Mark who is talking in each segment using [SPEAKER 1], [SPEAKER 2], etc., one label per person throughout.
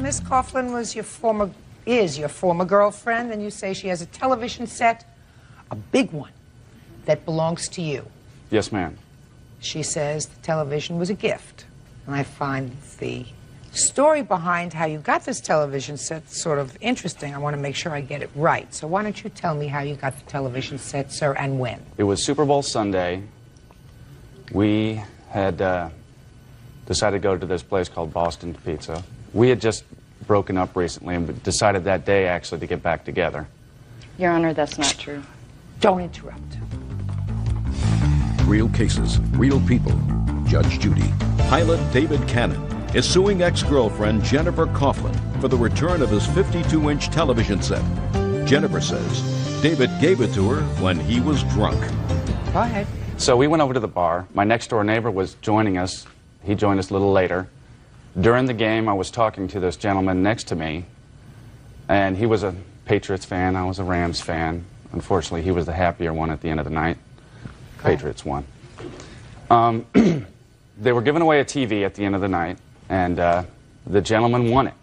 [SPEAKER 1] Miss Coughlin is your former girlfriend, and you say she has a television set, a big one, that belongs to you.
[SPEAKER 2] Yes, ma'am.
[SPEAKER 1] She says the television was a gift. And I find the story behind how you got this television set sort of interesting. I want to make sure I get it right. So why don't you tell me how you got the television set, sir, and when?
[SPEAKER 2] It was Super Bowl Sunday. We had decided to go to this place called Boston Pizza. We had just broken up recently and decided that day, actually, to get back together.
[SPEAKER 3] Your Honor, that's not true.
[SPEAKER 1] Don't interrupt.
[SPEAKER 4] Real cases, real people. Judge Judy. Pilot David Cannon is suing ex-girlfriend Jennifer Coughlin for the return of his 52-inch television set. Jennifer says David gave it to her when he was drunk.
[SPEAKER 1] Go ahead.
[SPEAKER 2] So we went over to the bar. My next-door neighbor was joining us. He joined us a little later. During the game, I was talking to this gentleman next to me, and he was a Patriots fan. I was a Rams fan. Unfortunately, he was the happier one at the end of the night. Patriots won. They were giving away a TV at the end of the night, and the gentleman won it.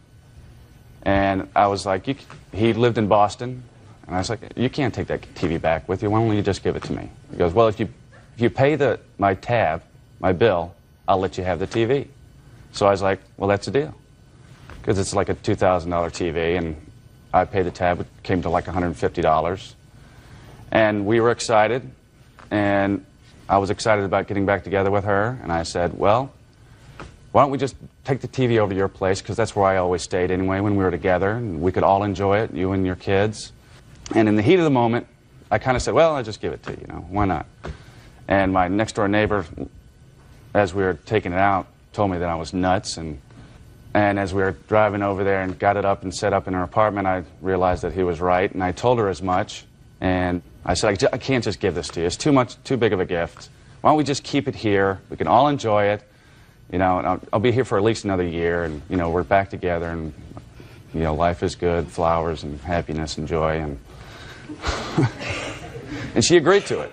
[SPEAKER 2] And I was like, he lived in Boston, and I was like, you can't take that TV back with you. Why don't you just give it to me? He goes, well, if you pay my bill, I'll let you have the TV. So I was like, well, that's a deal. Because it's like a $2,000 TV, and I paid the tab. It came to like $150. And we were excited, and I was excited about getting back together with her, and I said, well, why don't we just take the TV over to your place, because that's where I always stayed anyway when we were together, and we could all enjoy it, you and your kids. And in the heat of the moment, I kind of said, well, I'll just give it to you, why not? And my next-door neighbor, as we were taking it out, told me that I was nuts, and as we were driving over there and got it up and set up in her apartment, I realized that he was right, and I told her as much, and I said, I can't just give this to you. It's too big of a gift. Why don't we just keep it here? We can all enjoy it, and I'll be here for at least another year, and, we're back together, and, life is good, flowers and happiness and joy, and and she agreed to it.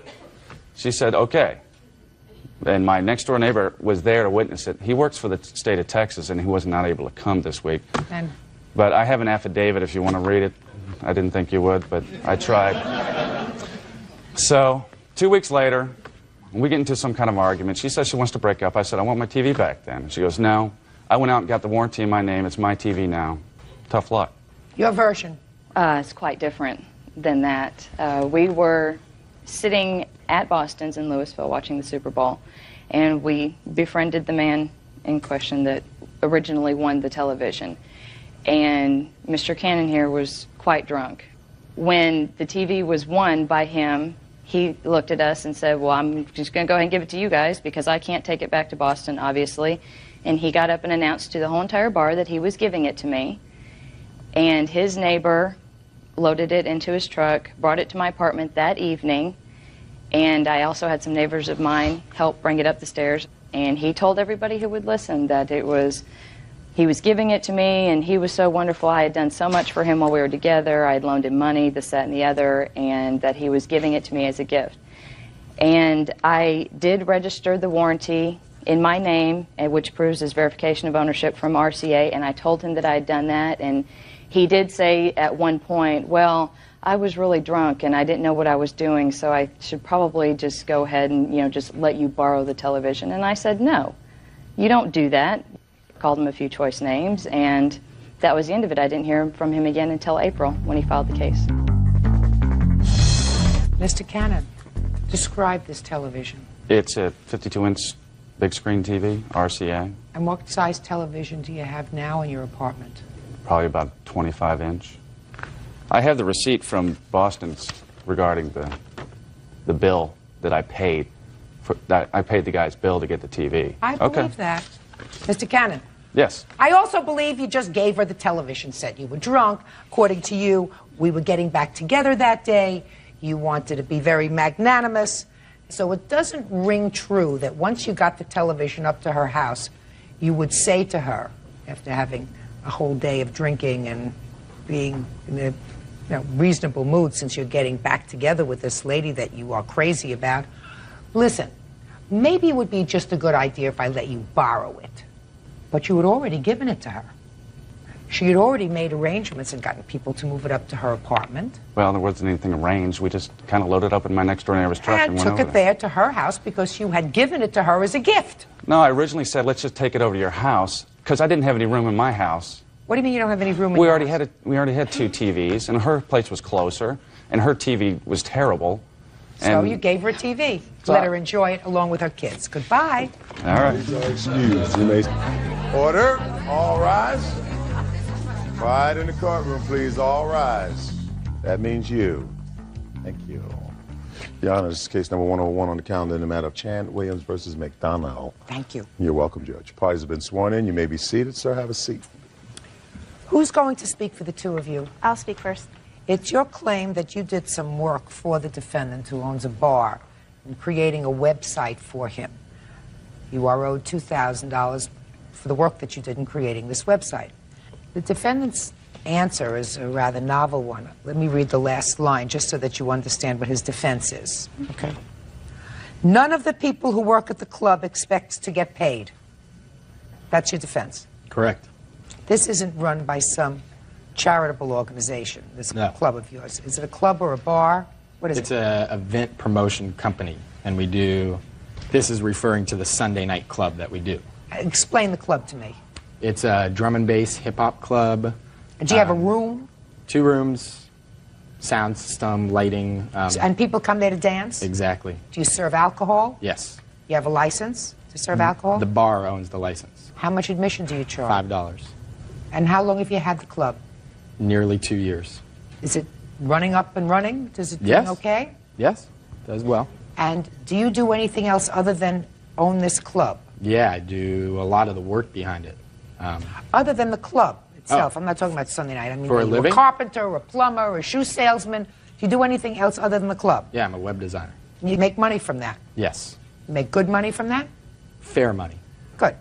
[SPEAKER 2] She said, okay. And my next-door neighbor was there to witness it. He works for the state of Texas, and he was not able to come this week. But I have an affidavit if you want to read it. I didn't think you would, but I tried. So 2 weeks later, we get into some kind of argument. She says she wants to break up. I said, I want my TV back then. And she goes, no. I went out and got the warranty in my name. It's my TV now. Tough luck.
[SPEAKER 1] Your version.
[SPEAKER 3] It's quite different than that. We were sitting at Boston's in Louisville watching the Super Bowl, and we befriended the man in question that originally won the television. And Mr. Cannon here was quite drunk. When the TV was won by him, he looked at us and said, well, I'm just going to go ahead and give it to you guys because I can't take it back to Boston, obviously. And he got up and announced to the whole entire bar that he was giving it to me. And his neighbor loaded it into his truck, brought it to my apartment that evening, and I also had some neighbors of mine help bring it up the stairs. And he told everybody who would listen that he was giving it to me, and he was so wonderful. I had done so much for him while we were together. I had loaned him money, this, that, and the other, and that he was giving it to me as a gift. And I did register the warranty in my name, which proves his verification of ownership from RCA, and I told him that I had done that, and he did say at one point, well, I was really drunk and I didn't know what I was doing, so I should probably just go ahead and, just let you borrow the television. And I said, no, you don't do that. Called him a few choice names, and that was the end of it. I didn't hear from him again until April when he filed the case.
[SPEAKER 1] Mr. Cannon, describe this television.
[SPEAKER 2] It's a 52-inch big screen TV, RCA.
[SPEAKER 1] And what size television do you have now in your apartment?
[SPEAKER 2] Probably about 25-inch. I have the receipt from Boston's regarding the bill that I paid. I paid the guy's bill to get the TV.
[SPEAKER 1] I believe that. Mr. Cannon.
[SPEAKER 2] Yes.
[SPEAKER 1] I also believe you just gave her the television set. You were drunk. According to you, we were getting back together that day. You wanted to be very magnanimous. So it doesn't ring true that once you got the television up to her house, you would say to her, after having a whole day of drinking and being in a reasonable mood since you're getting back together with this lady that you are crazy about, listen, maybe it would be just a good idea if I let you borrow it. But you had already given it to her. She had already made arrangements and gotten people to move it up to her apartment.
[SPEAKER 2] Well, there wasn't anything arranged. We just kind of loaded it up in my next-door neighbor's truck and
[SPEAKER 1] And
[SPEAKER 2] went
[SPEAKER 1] took
[SPEAKER 2] over
[SPEAKER 1] it there to her house because you had given it to her as a gift.
[SPEAKER 2] No, I originally said, let's just take it over to your house, because I didn't have any room in my house.
[SPEAKER 1] What do you mean you don't have any room in
[SPEAKER 2] We
[SPEAKER 1] your
[SPEAKER 2] already
[SPEAKER 1] house?
[SPEAKER 2] had 2 TVs, and her place was closer, and her TV was terrible.
[SPEAKER 1] So
[SPEAKER 2] and
[SPEAKER 1] you gave her a TV.
[SPEAKER 2] So-
[SPEAKER 1] Let her enjoy it along with her kids. Goodbye.
[SPEAKER 2] All right.
[SPEAKER 5] Excuse, you may. Order. All rise. Quiet in the courtroom, please. All rise. That means you. Thank you. Your Honor, this is case number 101 on the calendar in the matter of Chan Williams versus McDonald.
[SPEAKER 1] Thank you.
[SPEAKER 5] You're welcome, Judge. Parties have been sworn in. You may be seated, sir. Have a seat.
[SPEAKER 1] Who's going to speak for the two of you?
[SPEAKER 6] I'll speak first.
[SPEAKER 1] It's your claim that you did some work for the defendant who owns a bar in creating a website for him. You are owed $2,000 for the work that you did in creating this website. The defendant's answer is a rather novel one. Let me read the last line just so that you understand what his defense is. Okay. None of the people who work at the club expects to get paid. That's your defense.
[SPEAKER 7] Correct.
[SPEAKER 1] This isn't run by some charitable organization, this
[SPEAKER 7] No.
[SPEAKER 1] club of yours. Is it a club or a bar? What is
[SPEAKER 7] It's
[SPEAKER 1] it?
[SPEAKER 7] an event promotion company, and we do, this is referring to the Sunday night club that we do.
[SPEAKER 1] Explain the club to me.
[SPEAKER 7] It's a drum and bass hip-hop club.
[SPEAKER 1] Do you have a room?
[SPEAKER 7] 2 rooms, sound system, lighting.
[SPEAKER 1] And people come there to dance?
[SPEAKER 7] Exactly.
[SPEAKER 1] Do you serve alcohol?
[SPEAKER 7] Yes.
[SPEAKER 1] You have a license to serve alcohol?
[SPEAKER 7] The bar owns the license.
[SPEAKER 1] How much admission do you charge?
[SPEAKER 7] $5.
[SPEAKER 1] And how long have you had the club?
[SPEAKER 7] Nearly 2 years.
[SPEAKER 1] Is it running up and running? Does it
[SPEAKER 7] Yes.
[SPEAKER 1] doing okay?
[SPEAKER 7] Yes, does well.
[SPEAKER 1] And do you do anything else other than own this club?
[SPEAKER 7] Yeah, I do a lot of the work behind it.
[SPEAKER 1] Other than the club itself?
[SPEAKER 7] Oh.
[SPEAKER 1] I'm not talking about Sunday night. I mean,
[SPEAKER 7] For a
[SPEAKER 1] are you
[SPEAKER 7] living?
[SPEAKER 1] a carpenter, a plumber, a shoe salesman? Do you do anything else other than the club?
[SPEAKER 7] Yeah, I'm a web designer.
[SPEAKER 1] You make money from that?
[SPEAKER 7] Yes.
[SPEAKER 1] You make good money from that?
[SPEAKER 7] Fair money.
[SPEAKER 1] Good.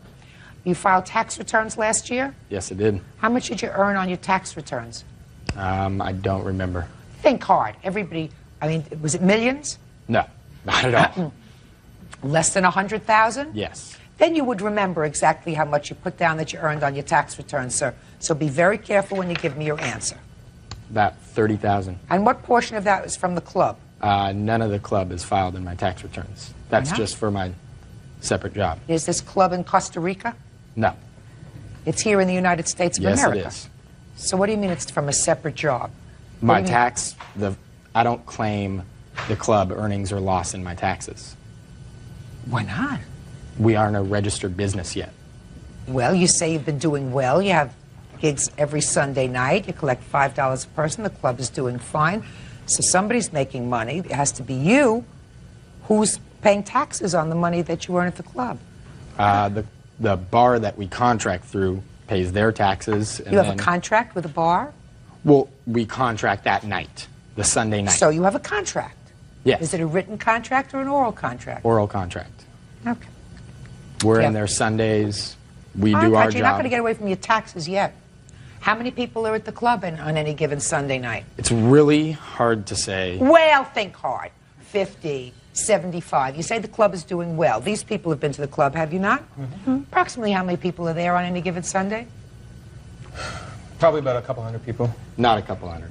[SPEAKER 1] You filed tax returns last year?
[SPEAKER 7] Yes, I did.
[SPEAKER 1] How much did you earn on your tax returns?
[SPEAKER 7] I don't remember.
[SPEAKER 1] Think hard. Everybody, I mean, was it millions?
[SPEAKER 7] No, not at all.
[SPEAKER 1] Less than 100,000?
[SPEAKER 7] Yes.
[SPEAKER 1] Then you would remember exactly how much you put down that you earned on your tax returns, sir. So be very careful when you give me your answer.
[SPEAKER 7] About 30,000.
[SPEAKER 1] And what portion of that is from the club?
[SPEAKER 7] None of the club is filed in my tax returns. That's
[SPEAKER 1] not?
[SPEAKER 7] just for my separate job.
[SPEAKER 1] Is this club in Costa Rica?
[SPEAKER 7] No.
[SPEAKER 1] It's here in the United States of
[SPEAKER 7] Yes,
[SPEAKER 1] America.
[SPEAKER 7] it is.
[SPEAKER 1] So what do you mean it's from a separate job?
[SPEAKER 7] My
[SPEAKER 1] What do you mean?
[SPEAKER 7] tax, I don't claim the club earnings or loss in my taxes.
[SPEAKER 1] Why not?
[SPEAKER 7] We aren't a registered business yet.
[SPEAKER 1] Well, you say you've been doing well. You have gigs every Sunday night. You collect $5 a person. The club is doing fine. So somebody's making money. It has to be you who's paying taxes on the money that you earn at the club.
[SPEAKER 7] The bar that we contract through pays their taxes. And
[SPEAKER 1] You have a
[SPEAKER 7] then-
[SPEAKER 1] contract with a bar?
[SPEAKER 7] Well, we contract that night, the Sunday night.
[SPEAKER 1] So you have a contract?
[SPEAKER 7] Yes.
[SPEAKER 1] Is it a written contract or an oral contract?
[SPEAKER 7] Oral contract.
[SPEAKER 1] Okay.
[SPEAKER 7] We're
[SPEAKER 1] Yeah.
[SPEAKER 7] in there Sundays. We
[SPEAKER 1] All
[SPEAKER 7] do
[SPEAKER 1] right,
[SPEAKER 7] our
[SPEAKER 1] you're not
[SPEAKER 7] job.
[SPEAKER 1] going to get away from your taxes yet. How many people are at the club on any given Sunday night?
[SPEAKER 7] It's really hard to say.
[SPEAKER 1] Well, think hard. 50, 75. You say the club is doing well. These people have been to the club, have you not?
[SPEAKER 7] Mm-hmm.
[SPEAKER 1] Approximately how many people are there on any given Sunday?
[SPEAKER 8] Probably about a couple hundred people.
[SPEAKER 7] Not a couple hundred.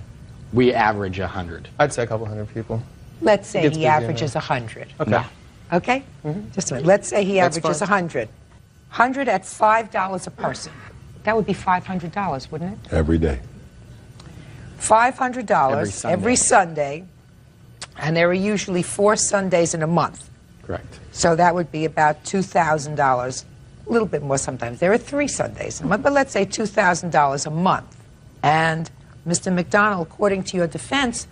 [SPEAKER 7] We average 100.
[SPEAKER 8] I'd say a couple hundred people.
[SPEAKER 1] Let's say
[SPEAKER 8] Gets
[SPEAKER 1] he
[SPEAKER 8] busy in
[SPEAKER 1] averages 100.
[SPEAKER 8] Okay.
[SPEAKER 7] No.
[SPEAKER 1] Okay? Just a minute. Let's say he
[SPEAKER 8] That's
[SPEAKER 1] averages
[SPEAKER 8] fine.
[SPEAKER 1] 100. 100 at $5 a person. That would be $500, wouldn't it?
[SPEAKER 5] Every day.
[SPEAKER 1] $500
[SPEAKER 7] Every
[SPEAKER 1] every Sunday, and there are usually 4 Sundays in a month.
[SPEAKER 7] Correct.
[SPEAKER 1] So that would be about $2,000, a little bit more sometimes. There are 3 Sundays in a month, but let's say $2,000 a month. And Mr. McDonald, according to your defense,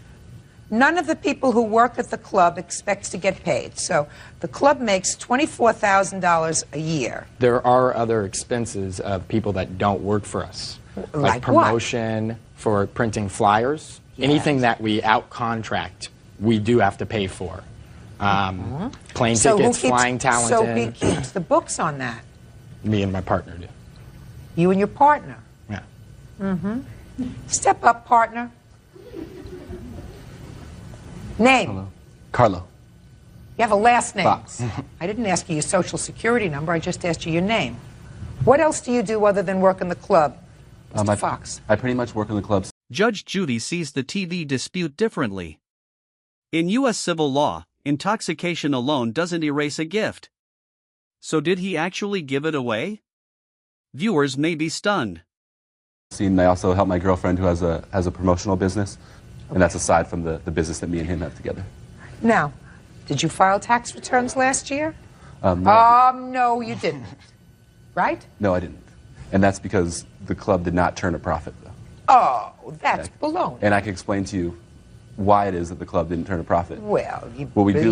[SPEAKER 1] none of the people who work at the club expects to get paid. So the club makes $24,000 a year.
[SPEAKER 7] There are other expenses of people that don't work for us.
[SPEAKER 1] Like what?
[SPEAKER 7] promotion, for printing flyers. Anything that we out-contract, we do have to pay for. Plane tickets, flying talent
[SPEAKER 1] So
[SPEAKER 7] in.
[SPEAKER 1] who keeps the books on that?
[SPEAKER 7] Me and my partner do.
[SPEAKER 1] You and your partner.
[SPEAKER 7] Yeah.
[SPEAKER 1] Step up, partner. Name.
[SPEAKER 8] Hello. Carlo.
[SPEAKER 1] You have a last name.
[SPEAKER 8] Fox.
[SPEAKER 1] I didn't ask you your social security number. I just asked you your name. What else do you do other than work in the club? Mr. Fox.
[SPEAKER 6] I pretty much work in the clubs.
[SPEAKER 9] Judge Judy sees the TV dispute differently. In U.S. civil law, intoxication alone doesn't erase a gift. So did he actually give it away? Viewers may be stunned.
[SPEAKER 6] I also help my girlfriend who has a promotional business, and that's aside from the business that me and him have together.
[SPEAKER 1] Now, did you file tax returns last year? No, you didn't. Right?
[SPEAKER 6] No, I didn't. And that's because the club did not turn a profit, though.
[SPEAKER 1] Oh, that's baloney.
[SPEAKER 6] And I can explain to you why it is that the club didn't turn a profit.
[SPEAKER 1] Well,
[SPEAKER 6] you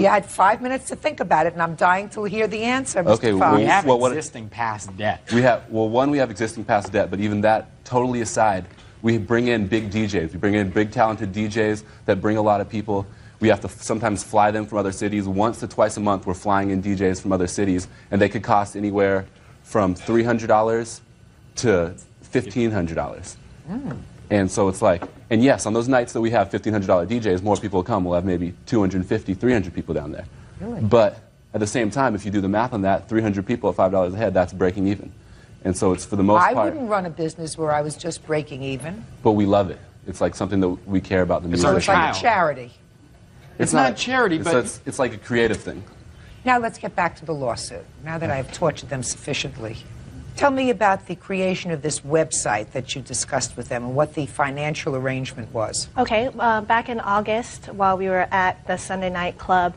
[SPEAKER 1] had 5 minutes to think about it, and I'm dying to hear the answer, Mr.
[SPEAKER 6] Okay,
[SPEAKER 1] Fox.
[SPEAKER 7] We have existing past debt.
[SPEAKER 6] We have existing past debt, but even that totally aside, we bring in big DJs. We bring in big talented DJs that bring a lot of people. We have to sometimes fly them from other cities. Once to twice a month, we're flying in DJs from other cities, and they could cost anywhere from $300 to $1,500. And so it's like, and yes, on those nights that we have $1,500 DJs, more people will come. We'll have maybe 250, 300 people down there.
[SPEAKER 1] Really?
[SPEAKER 6] But at the same time, if you do the math on that, 300 people at $5 a head, that's breaking even. And so it's for the most part.
[SPEAKER 1] I wouldn't run a business where I was just breaking even.
[SPEAKER 6] But we love it. It's like something that we care about.
[SPEAKER 7] It's our
[SPEAKER 1] It's like
[SPEAKER 7] child.
[SPEAKER 1] a charity.
[SPEAKER 7] It's not charity, but
[SPEAKER 6] it's like a creative thing.
[SPEAKER 1] Now let's get back to the lawsuit, now that I've tortured them sufficiently. Tell me about the creation of this website that you discussed with them and what the financial arrangement was.
[SPEAKER 10] Okay, back in August, while we were at the Sunday night club,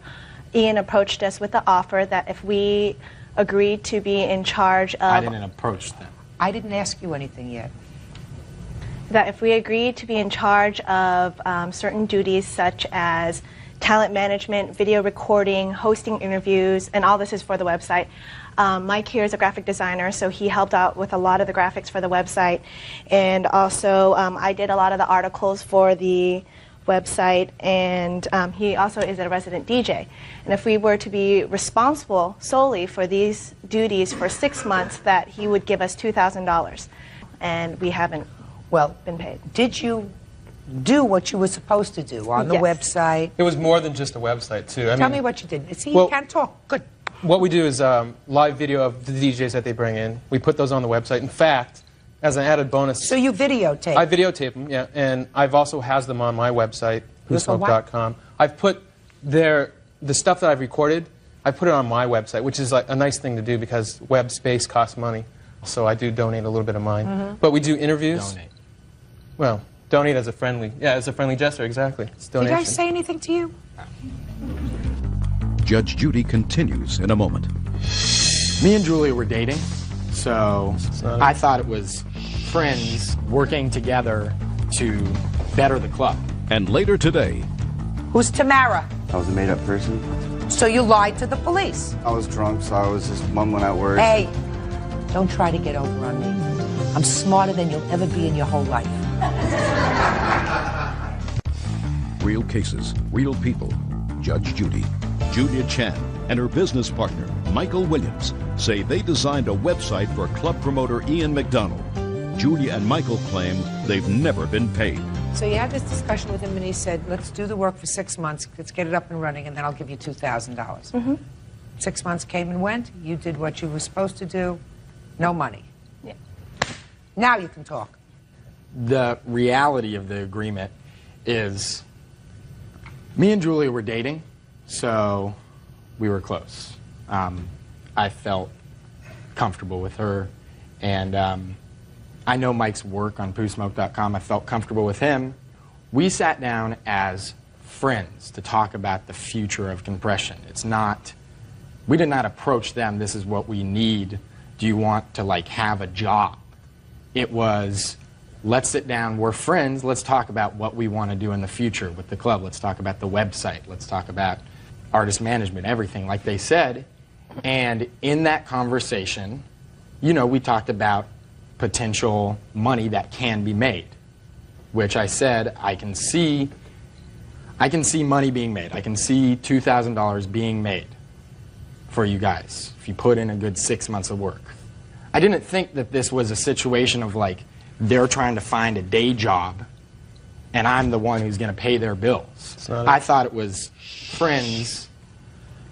[SPEAKER 10] Ian approached us with the offer that if we agreed to be in charge of...
[SPEAKER 7] I didn't approach them.
[SPEAKER 1] I didn't ask you anything yet.
[SPEAKER 10] That if we agreed to be in charge of certain duties such as talent management, video recording, hosting interviews, and all this is for the website. Mike here is a graphic designer, so he helped out with a lot of the graphics for the website. And also, I did a lot of the articles for the website, and he also is a resident DJ. And if we were to be responsible solely for these duties for 6 months, that he would give us $2,000. And we haven't been paid.
[SPEAKER 1] Did you do what you were supposed to do on the
[SPEAKER 10] Yes.
[SPEAKER 1] website?
[SPEAKER 8] It was more than just a website, too.
[SPEAKER 1] Tell me what you did. See,
[SPEAKER 8] well,
[SPEAKER 1] you can't talk. Good.
[SPEAKER 8] What we do is live video of the DJs that they bring in. We put those on the website. In fact, as an added bonus...
[SPEAKER 1] So you videotape?
[SPEAKER 8] I videotape them, yeah. And I've also has them on my website, whosmoke.com. I've put the stuff that I've recorded, I put it on my website, which is like a nice thing to do because web space costs money. So I do donate a little bit of mine. But we do interviews.
[SPEAKER 7] Donate.
[SPEAKER 8] Well, donate as a friendly gesture, exactly. It's
[SPEAKER 1] Did
[SPEAKER 8] donation.
[SPEAKER 1] I say anything to you?
[SPEAKER 4] Judge Judy continues in a moment.
[SPEAKER 7] Me and Julia were dating, so I thought it was friends working together to better the club.
[SPEAKER 4] And later today,
[SPEAKER 1] Who's Tamara?
[SPEAKER 2] I was a made-up person.
[SPEAKER 1] So you lied to the police?
[SPEAKER 2] I was drunk, so I was just mumbling at words.
[SPEAKER 1] Hey, don't try to get over on me. I'm smarter than you'll ever be in your whole life.
[SPEAKER 4] real cases, real people. Judge Judy, Julia Chan, and her business partner, Michael Williams, say they designed a website for club promoter Ian McDonald. Julia and Michael claim they've never been paid.
[SPEAKER 1] So you had this discussion with him, and he said, let's do the work for 6 months, let's get it up and running, and then I'll give you $2,000. 6 months came and went. You did what you were supposed to do. No money.
[SPEAKER 10] Yeah.
[SPEAKER 1] Now you can talk.
[SPEAKER 7] The reality of the agreement is me and Julia were dating, so we were close. I felt comfortable with her, and I know Mike's work on poosmoke.com. I felt comfortable with him. We sat down as friends to talk about the future of compression. It's not, we did not approach them, this is what we need. Do you want to like have a job? It was, let's sit down, we're friends, let's talk about what we want to do in the future with the club. Let's talk about the website, let's talk about artist management, everything like they said. And in that conversation, you know, we talked about potential money that can be made, which I said I can see money being made. I can see $2,000 being made for you guys if you put in a good 6 months of work. I didn't think that this was a situation of like they're trying to find a day job and I'm the one who's going to pay their bills. I thought it was friends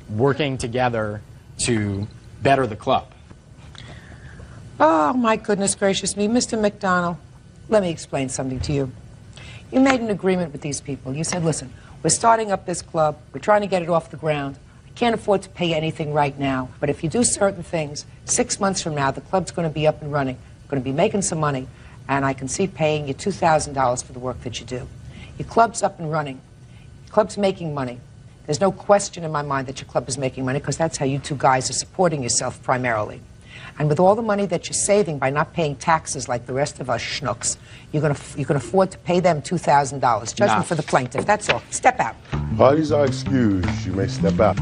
[SPEAKER 7] working together to better the club.
[SPEAKER 1] Oh, my goodness gracious me. Mr. McDonald, Let me explain something to you. You made an agreement with these people. You said, listen, we're starting up this club. We're trying to get it off the ground. I can't afford to pay anything right now. But if you do certain things, 6 months from now, the club's going to be up and running. Going to be making some money. And I can see paying you $2,000 for the work that you do. Your club's up and running. Your club's making money. There's no question in my mind that your club is making money because that's how you two guys are supporting yourself primarily. And with all the money that you're saving by not paying taxes like the rest of us schnooks, you can afford to pay them $2,000. Judgment for the plaintiff. That's all. Step out.
[SPEAKER 5] Parties are excused. You may step out.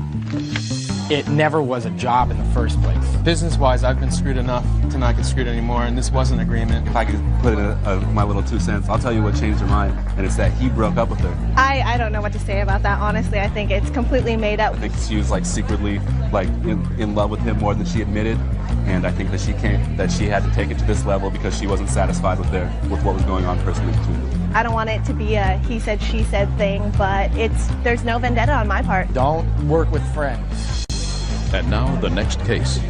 [SPEAKER 7] It never was a job in the first place.
[SPEAKER 8] Business-wise, I've been screwed enough to not get screwed anymore, and this was an agreement.
[SPEAKER 6] If I could put in my little 2 cents, I'll tell you what changed her mind, and it's that he broke up with her.
[SPEAKER 10] I don't know what to say about that, honestly. I think it's completely made up.
[SPEAKER 6] I think she was like secretly like in love with him more than she admitted, and I think that she had to take it to this level because she wasn't satisfied with what was going on personally between them.
[SPEAKER 10] I don't want it to be a he said, she said thing, but there's no vendetta on my part.
[SPEAKER 7] Don't work with friends.
[SPEAKER 4] And now the next case.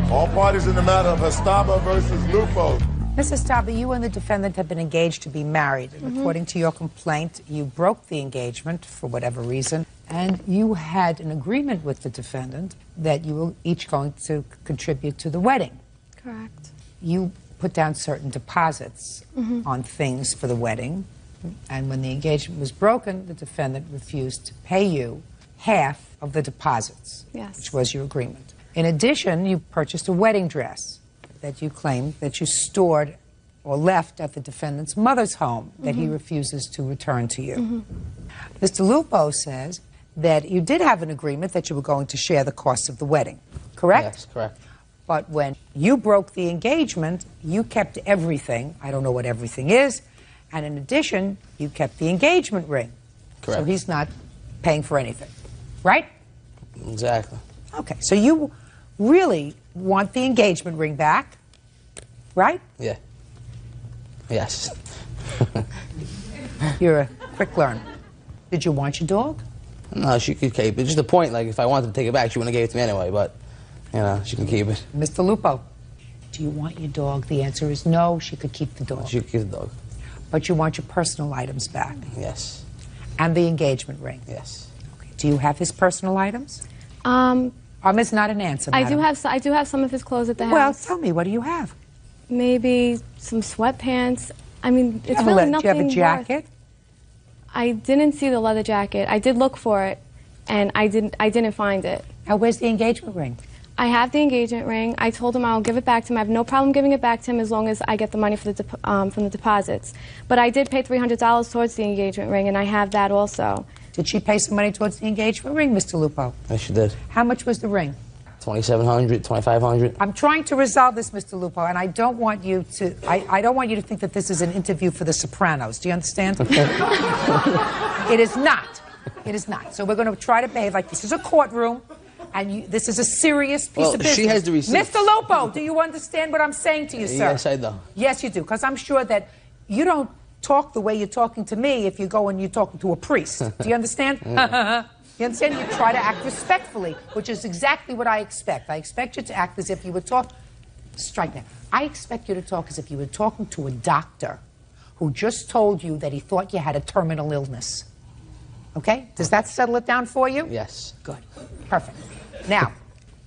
[SPEAKER 5] All parties in the matter of Hastaba versus Lupo.
[SPEAKER 1] Mrs. Hastaba, you and the defendant have been engaged to be married. And according to your complaint, you broke the engagement for whatever reason, and you had an agreement with the defendant that you were each going to contribute to the wedding.
[SPEAKER 11] Correct.
[SPEAKER 1] You put down certain deposits on things for the wedding, and when the engagement was broken, the defendant refused to pay you half of the deposits,
[SPEAKER 11] Yes.
[SPEAKER 1] which was your agreement. In addition, you purchased a wedding dress that you claimed that you stored or left at the defendant's mother's home that he refuses to return to you. Mr. Lupo says that you did have an agreement that you were going to share the costs of the wedding, correct?
[SPEAKER 12] Yes, correct.
[SPEAKER 1] But when you broke the engagement, you kept everything. I don't know what everything is. And in addition, you kept the engagement ring.
[SPEAKER 12] Correct.
[SPEAKER 1] So he's not paying for anything, right?
[SPEAKER 12] Exactly.
[SPEAKER 1] Okay, so you really want the engagement ring back, right?
[SPEAKER 12] Yeah. Yes.
[SPEAKER 1] You're a quick learner. Did you want your dog?
[SPEAKER 12] No, she could keep it. Just the point, like, if I wanted to take it back, she wouldn't have gave it to me anyway, but, you know, she can keep it.
[SPEAKER 1] Mr. Lupo, do you want your dog? The answer is no, she could keep the dog.
[SPEAKER 12] She could keep the dog.
[SPEAKER 1] But you want your personal items back?
[SPEAKER 12] Yes.
[SPEAKER 1] And the engagement ring?
[SPEAKER 12] Yes.
[SPEAKER 1] Okay. Do you have his personal items? It's not an answer,
[SPEAKER 11] I
[SPEAKER 1] madam.
[SPEAKER 11] do have some of his clothes at the
[SPEAKER 1] Well,
[SPEAKER 11] house.
[SPEAKER 1] tell me, what do you have?
[SPEAKER 11] Maybe some sweatpants. I mean, it's
[SPEAKER 1] Do
[SPEAKER 11] really
[SPEAKER 1] you
[SPEAKER 11] nothing
[SPEAKER 1] have a
[SPEAKER 11] worth-
[SPEAKER 1] jacket?
[SPEAKER 11] I didn't see the leather jacket. I did look for it, and I didn't find it.
[SPEAKER 1] Now, where's the engagement ring?
[SPEAKER 11] I have the engagement ring. I told him I'll give it back to him. I have no problem giving it back to him as long as I get the money for the from the deposits. But I did pay $300 towards the engagement ring, and I have that also.
[SPEAKER 1] Did she pay some money towards the engagement ring, Mr. Lupo?
[SPEAKER 12] Yes, she did.
[SPEAKER 1] How much was the ring?
[SPEAKER 12] $2,700, $2,500.
[SPEAKER 1] I'm trying to resolve this, Mr. Lupo, and I don't want you to. I don't want you to think that this is an interview for The Sopranos. Do you understand? It is not. It is not. So we're going to try to behave like this is a courtroom, and this is a serious piece of business.
[SPEAKER 12] She has the receipt.
[SPEAKER 1] Mr. Lupo, do you understand what I'm saying to you, sir?
[SPEAKER 12] Yes, I do.
[SPEAKER 1] Yes, you do, because I'm sure that you don't talk the way you're talking to me if you go and you're talking to a priest. Do you understand? You understand? You try to act respectfully, which is exactly what I expect. I expect you to act as if you would talk. Strike now. I expect you to talk as if you were talking to a doctor who just told you that he thought you had a terminal illness. Okay? Does that settle it down for you?
[SPEAKER 12] Yes.
[SPEAKER 1] Good. Perfect. Now,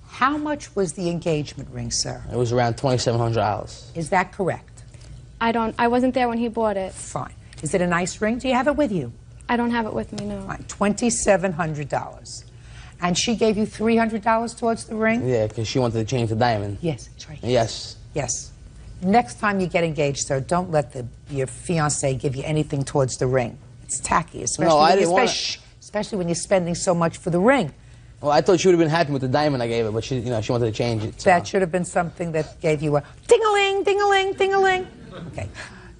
[SPEAKER 1] how much was the engagement ring, sir?
[SPEAKER 12] It was around $2,700.
[SPEAKER 1] Is that correct?
[SPEAKER 11] I wasn't there when he bought it.
[SPEAKER 1] Fine. Is it a nice ring? Do you have it with you?
[SPEAKER 11] I don't have it with me, no.
[SPEAKER 1] Fine. $2,700. And she gave you $300 towards the ring?
[SPEAKER 12] Yeah, because she wanted to change the diamond.
[SPEAKER 1] Yes, that's right.
[SPEAKER 12] Yes.
[SPEAKER 1] Yes. Next time you get engaged, sir, don't let your fiancé give you anything towards the ring. It's tacky, especially when you're spending so much for the ring.
[SPEAKER 12] Well, I thought she would have been happy with the diamond I gave her, but she wanted to change it. So.
[SPEAKER 1] That should have been something that gave you a ding-a-ling, ding-a-ling, ding-a-ling. Okay.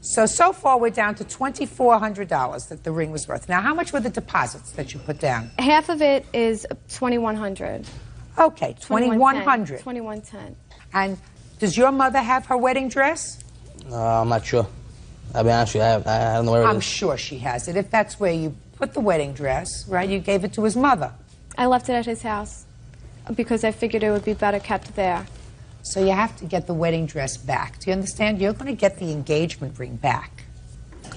[SPEAKER 1] So far we're down to $2,400 that the ring was worth. Now, how much were the deposits that you put down?
[SPEAKER 11] Half of it is $2,100.
[SPEAKER 1] Okay, $2,100.
[SPEAKER 11] $2,110.
[SPEAKER 1] And does your mother have her wedding dress?
[SPEAKER 12] I'm not sure. I'll be honest with you, I don't know where it is.
[SPEAKER 1] I'm sure she has it. If that's where you put the wedding dress, right, you gave it to his mother.
[SPEAKER 11] I left it at his house because I figured it would be better kept there.
[SPEAKER 1] So you have to get the wedding dress back. Do you understand? You're going to get the engagement ring back.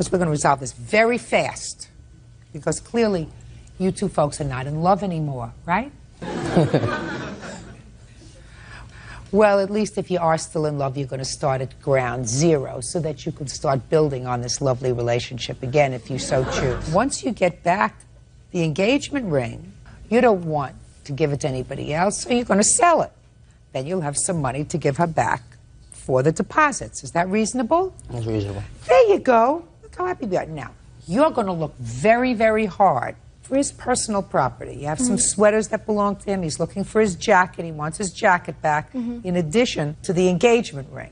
[SPEAKER 1] because we're going to resolve this very fast. Because clearly, you two folks are not in love anymore, right? Well, at least if you are still in love, you're going to start at ground zero so that you can start building on this lovely relationship again if you so choose. Once you get back the engagement ring, you don't want to give it to anybody else, so you're going to sell it. Then you'll have some money to give her back for the deposits. Is that reasonable?
[SPEAKER 12] That's reasonable.
[SPEAKER 1] There you go. Look how happy we are. Now, you're going to look very, very hard for his personal property. You have some sweaters that belong to him. He's looking for his jacket. He wants his jacket back in addition to the engagement ring.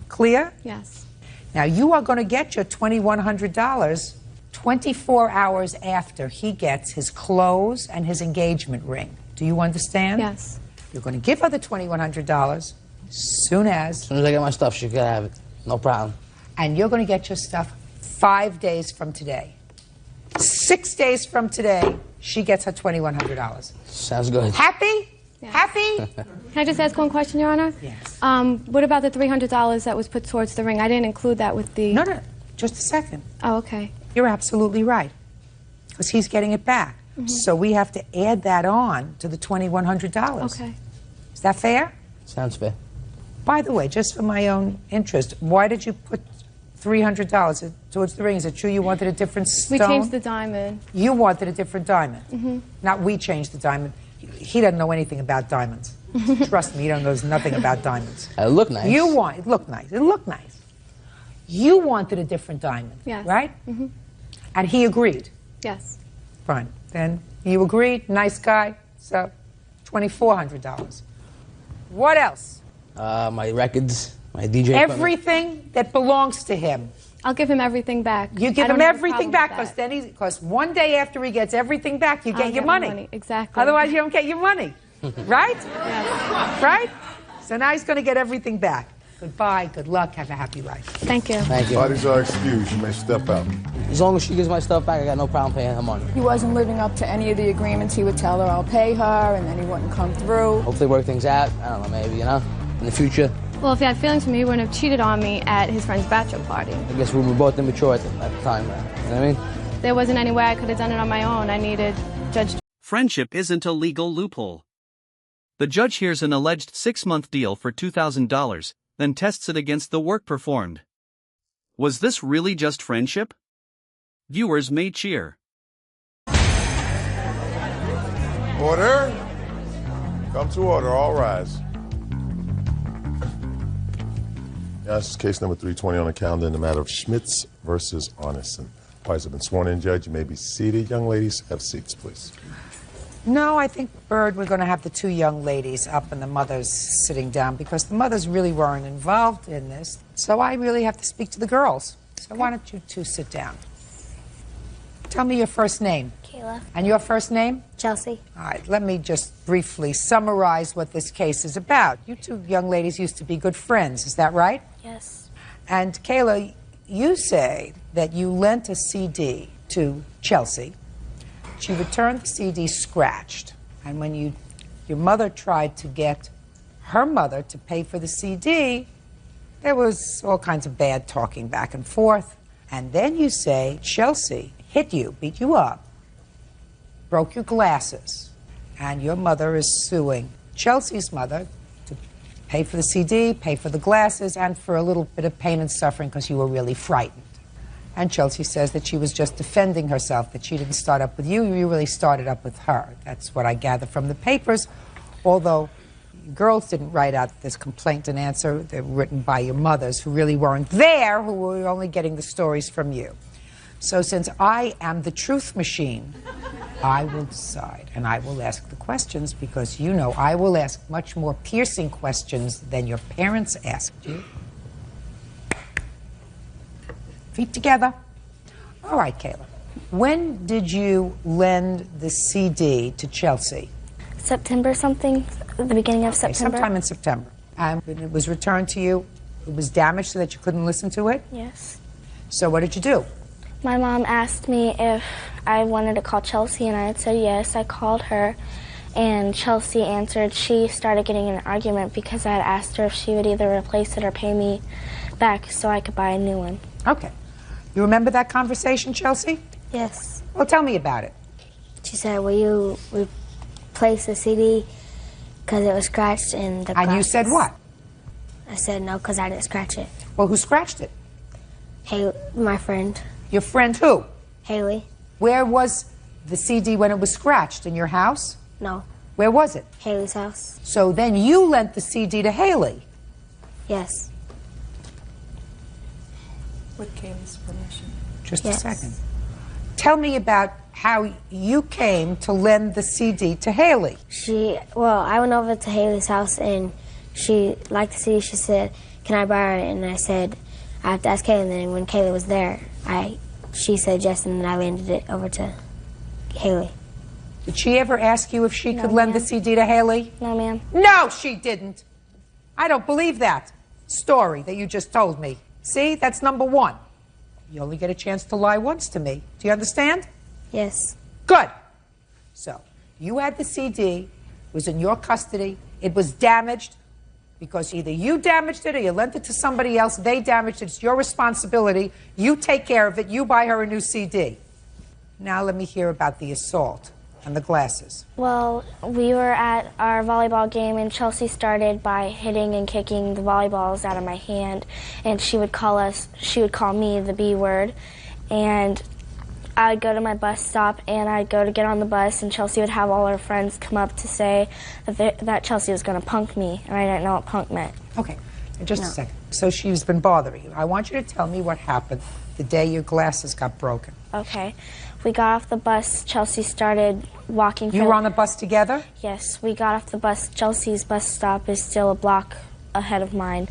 [SPEAKER 1] Clear?
[SPEAKER 11] Yes.
[SPEAKER 1] Now, you are going to get your $2,100 24 hours after he gets his clothes and his engagement ring. Do you understand?
[SPEAKER 11] Yes.
[SPEAKER 1] You're going to give her the $2,100 as soon as
[SPEAKER 12] I get my stuff, she can have it. No problem.
[SPEAKER 1] And you're going to get your stuff 5 days from today. 6 days from today, she gets her $2,100.
[SPEAKER 12] Sounds good.
[SPEAKER 1] Happy?
[SPEAKER 11] Yes.
[SPEAKER 1] Happy?
[SPEAKER 11] Can I just ask one question, Your Honor?
[SPEAKER 1] Yes.
[SPEAKER 11] What about the $300 that was put towards the ring? I didn't include that with the...
[SPEAKER 1] No, just a second.
[SPEAKER 11] Oh, okay.
[SPEAKER 1] You're absolutely right, because he's getting it back. So we have to add that on to the $2,100.
[SPEAKER 11] Okay.
[SPEAKER 1] Is that fair?
[SPEAKER 12] Sounds fair.
[SPEAKER 1] By the way, just for my own interest, why did you put $300 towards the ring? Is it true you wanted a different stone?
[SPEAKER 11] We changed the diamond.
[SPEAKER 1] You wanted a different diamond. Not we changed the diamond. He doesn't know anything about diamonds. Trust me, he knows nothing about diamonds.
[SPEAKER 12] It looked nice.
[SPEAKER 1] It looked nice. It looked nice. You wanted a different diamond,
[SPEAKER 11] Yes.
[SPEAKER 1] right? And he agreed.
[SPEAKER 11] Yes.
[SPEAKER 1] Fine. Then you agreed. Nice guy. So, $2,400. What else?
[SPEAKER 12] My records, my DJ equipment.
[SPEAKER 1] Everything that belongs to him.
[SPEAKER 11] I'll give him everything back.
[SPEAKER 1] You give
[SPEAKER 11] I don't
[SPEAKER 1] him
[SPEAKER 11] have a
[SPEAKER 1] everything
[SPEAKER 11] problem
[SPEAKER 1] back,
[SPEAKER 11] with
[SPEAKER 1] because one day after he gets everything back, you
[SPEAKER 11] I'll
[SPEAKER 1] get your
[SPEAKER 11] get my
[SPEAKER 1] money.
[SPEAKER 11] Exactly.
[SPEAKER 1] Otherwise, you don't get your money. Right?
[SPEAKER 11] Yes.
[SPEAKER 1] Right? So now he's going to get everything back. Goodbye. Good luck. Have a happy life.
[SPEAKER 11] Thank you.
[SPEAKER 12] Thank you.
[SPEAKER 5] Parties are excused. You may step out.
[SPEAKER 12] As long as she gives my stuff back, I got no problem paying her money.
[SPEAKER 13] He wasn't living up to any of the agreements. He would tell her, I'll pay her, and then he wouldn't come through.
[SPEAKER 12] Hopefully work things out. I don't know, maybe, in the future.
[SPEAKER 11] Well, if he had feelings for me, he wouldn't have cheated on me at his friend's bachelor party.
[SPEAKER 12] I guess we were both immature at the time, you know what I mean?
[SPEAKER 11] There wasn't any way I could have done it on my own. I needed Judge...
[SPEAKER 9] Friendship isn't a legal loophole. The judge hears an alleged 6-month deal for $2,000, then tests it against the work performed. Was this really just friendship? Viewers may cheer.
[SPEAKER 5] Order. Come to order. All rise. Now, this is case number 320 on the calendar in the matter of Schmitz versus Arneson. Parties have been sworn in, Judge. You may be seated. Young ladies, have seats, please.
[SPEAKER 1] No, I think, Bird, we're going to have the two young ladies up and the mothers sitting down because the mothers really weren't involved in this. So I really have to speak to the girls. So why don't you two sit down? Tell me your first name.
[SPEAKER 14] Kayla.
[SPEAKER 1] And your first name?
[SPEAKER 14] Chelsea.
[SPEAKER 1] All right, let me just briefly summarize what this case is about. You two young ladies used to be good friends, is that right?
[SPEAKER 14] Yes.
[SPEAKER 1] And Kayla, you say that you lent a CD to Chelsea. She returned the CD scratched. And when your mother tried to get her mother to pay for the CD, there was all kinds of bad talking back and forth. And then you say Chelsea hit you, beat you up, broke your glasses, and your mother is suing Chelsea's mother to pay for the CD, pay for the glasses, and for a little bit of pain and suffering because you were really frightened. And Chelsea says that she was just defending herself, that she didn't start up with you really started up with her. That's what I gather from the papers, although girls didn't write out this complaint and answer. They were written by your mothers who really weren't there, who were only getting the stories from you. So since I am the truth machine, I will decide, and I will ask the questions because you know I will ask much more piercing questions than your parents asked you. Feet together. All right, Kayla. When did you lend the CD to Chelsea?
[SPEAKER 14] September something, at the beginning of September.
[SPEAKER 1] Sometime in September. And when it was returned to you, it was damaged so that you couldn't listen to it?
[SPEAKER 14] Yes.
[SPEAKER 1] So what did you do?
[SPEAKER 14] My mom asked me if I wanted to call Chelsea, and I had said yes. I called her, and Chelsea answered. She started getting in an argument because I had asked her if she would either replace it or pay me back so I could buy a new one.
[SPEAKER 1] Okay. You remember that conversation, Chelsea?
[SPEAKER 15] Yes.
[SPEAKER 1] Well, tell me about it.
[SPEAKER 15] She said, will you replace the CD because it was scratched in the
[SPEAKER 1] And you said what?
[SPEAKER 15] I said no because I didn't scratch it.
[SPEAKER 1] Well, who scratched it?
[SPEAKER 15] Hey, my friend.
[SPEAKER 1] Your friend who?
[SPEAKER 15] Haley.
[SPEAKER 1] Where was the CD when it was scratched? In your house?
[SPEAKER 15] No.
[SPEAKER 1] Where was it?
[SPEAKER 15] Haley's house.
[SPEAKER 1] So then you lent the CD to Haley?
[SPEAKER 15] Yes.
[SPEAKER 13] With Kaylee's permission.
[SPEAKER 1] Just a second. Tell me about how you came to lend the CD to Haley.
[SPEAKER 15] I went over to Haley's house and she liked the CD. She said, can I borrow it? And I said, I have to ask Kaylee. And then when Kaylee was there, she said yes, and then I landed it over to Haley.
[SPEAKER 1] Did she ever ask you if she could lend the CD to Haley?
[SPEAKER 15] No, ma'am.
[SPEAKER 1] No, she didn't. I don't believe that story that you just told me. See, that's number one. You only get a chance to lie once to me. Do you understand?
[SPEAKER 15] Yes.
[SPEAKER 1] Good. So, you had the CD, it was in your custody, it was damaged because either you damaged it or you lent it to somebody else, they damaged it, it's your responsibility, you take care of it, you buy her a new CD. Now let me hear about the assault and the glasses.
[SPEAKER 14] Well, we were at our volleyball game and Chelsea started by hitting and kicking the volleyballs out of my hand, and she would call me the B word, and I'd go to my bus stop and I'd go to get on the bus and Chelsea would have all her friends come up to say that Chelsea was going to punk me, and I didn't know what punk meant.
[SPEAKER 1] Okay, just a second. So she's been bothering you. I want you to tell me what happened the day your glasses got broken.
[SPEAKER 14] Okay. We got off the bus. Chelsea started walking.
[SPEAKER 1] You were on the bus together?
[SPEAKER 14] Yes. We got off the bus. Chelsea's bus stop is still a block ahead of mine.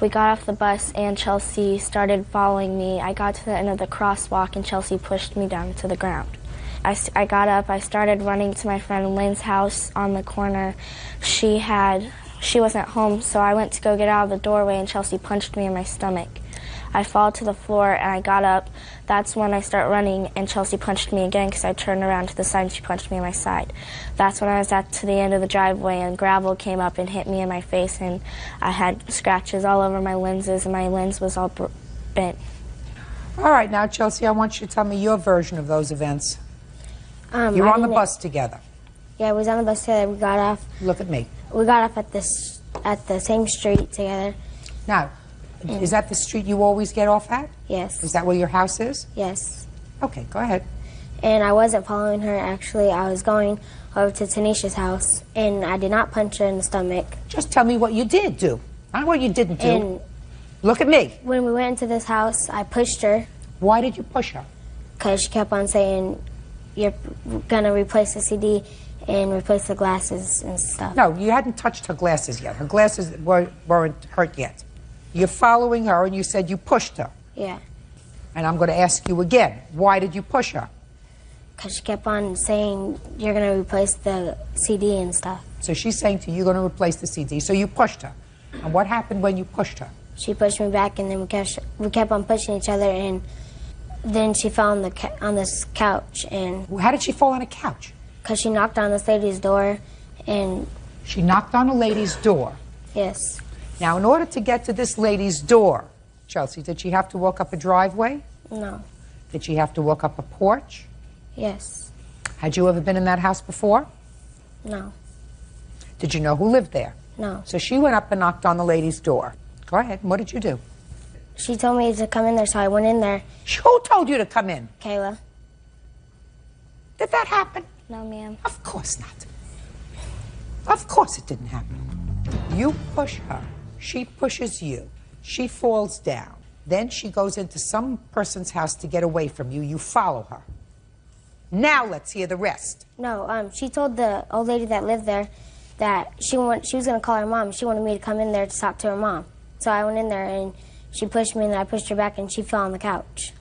[SPEAKER 14] We got off the bus and Chelsea started following me. I got to the end of the crosswalk and Chelsea pushed me down to the ground. I got up. I started running to my friend Lynn's house on the corner. She wasn't home, so I went to go get out of the doorway and Chelsea punched me in my stomach. I fall to the floor and I got up. That's when I start running and Chelsea punched me again because I turned around to the side and she punched me in my side. That's when I was to the end of the driveway and gravel came up and hit me in my face, and I had scratches all over my lenses and my lens was all bent.
[SPEAKER 1] All right, now Chelsea, I want you to tell me your version of those events. You were on the bus together.
[SPEAKER 15] Yeah, we was on the bus together. We got off.
[SPEAKER 1] Look at me.
[SPEAKER 15] We got off at the same street together.
[SPEAKER 1] Now, is that the street you always get off at?
[SPEAKER 15] Yes.
[SPEAKER 1] Is that where your house is?
[SPEAKER 15] Yes.
[SPEAKER 1] Okay, go ahead.
[SPEAKER 15] And I wasn't following her, actually. I was going over to Tanisha's house, and I did not punch her in the stomach.
[SPEAKER 1] Just tell me what you did do, not what you didn't do.
[SPEAKER 15] And
[SPEAKER 1] look at me.
[SPEAKER 15] When we went into this house, I pushed her.
[SPEAKER 1] Why did you push her?
[SPEAKER 15] Because she kept on saying, you're going to replace the CD and replace the glasses and stuff.
[SPEAKER 1] No, you hadn't touched her glasses yet. Her glasses weren't hurt yet. You're following her, and you said you pushed her.
[SPEAKER 15] Yeah.
[SPEAKER 1] And I'm going to ask you again, why did you push her?
[SPEAKER 15] Because she kept on saying, you're going to replace the CD and stuff.
[SPEAKER 1] So she's saying to you, you're going to replace the CD, so you pushed her. And what happened when you pushed her?
[SPEAKER 15] She pushed me back, and then we kept on pushing each other, and then she fell on this couch. And
[SPEAKER 1] how did she fall on a couch?
[SPEAKER 15] Because she knocked on this lady's door, and...
[SPEAKER 1] She knocked on a lady's door?
[SPEAKER 15] Yes.
[SPEAKER 1] Now, in order to get to this lady's door, Chelsea, did she have to walk up a driveway?
[SPEAKER 15] No.
[SPEAKER 1] Did she have to walk up a porch?
[SPEAKER 15] Yes.
[SPEAKER 1] Had you ever been in that house before?
[SPEAKER 15] No.
[SPEAKER 1] Did you know who lived there?
[SPEAKER 15] No.
[SPEAKER 1] So she went up and knocked on the lady's door. Go ahead. What did you do?
[SPEAKER 15] She told me to come in there, so I went in there.
[SPEAKER 1] Who told you to come in?
[SPEAKER 15] Kayla.
[SPEAKER 1] Did that happen?
[SPEAKER 14] No, ma'am.
[SPEAKER 1] Of course not. Of course it didn't happen. You push her. She pushes you. She falls down. Then she goes into some person's house to get away from you. You follow her. Now let's hear the rest.
[SPEAKER 15] No, she told the old lady that lived there that she was going to call her mom. She wanted me to come in there to talk to her mom. So I went in there, and she pushed me, and then I pushed her back, and she fell on the couch.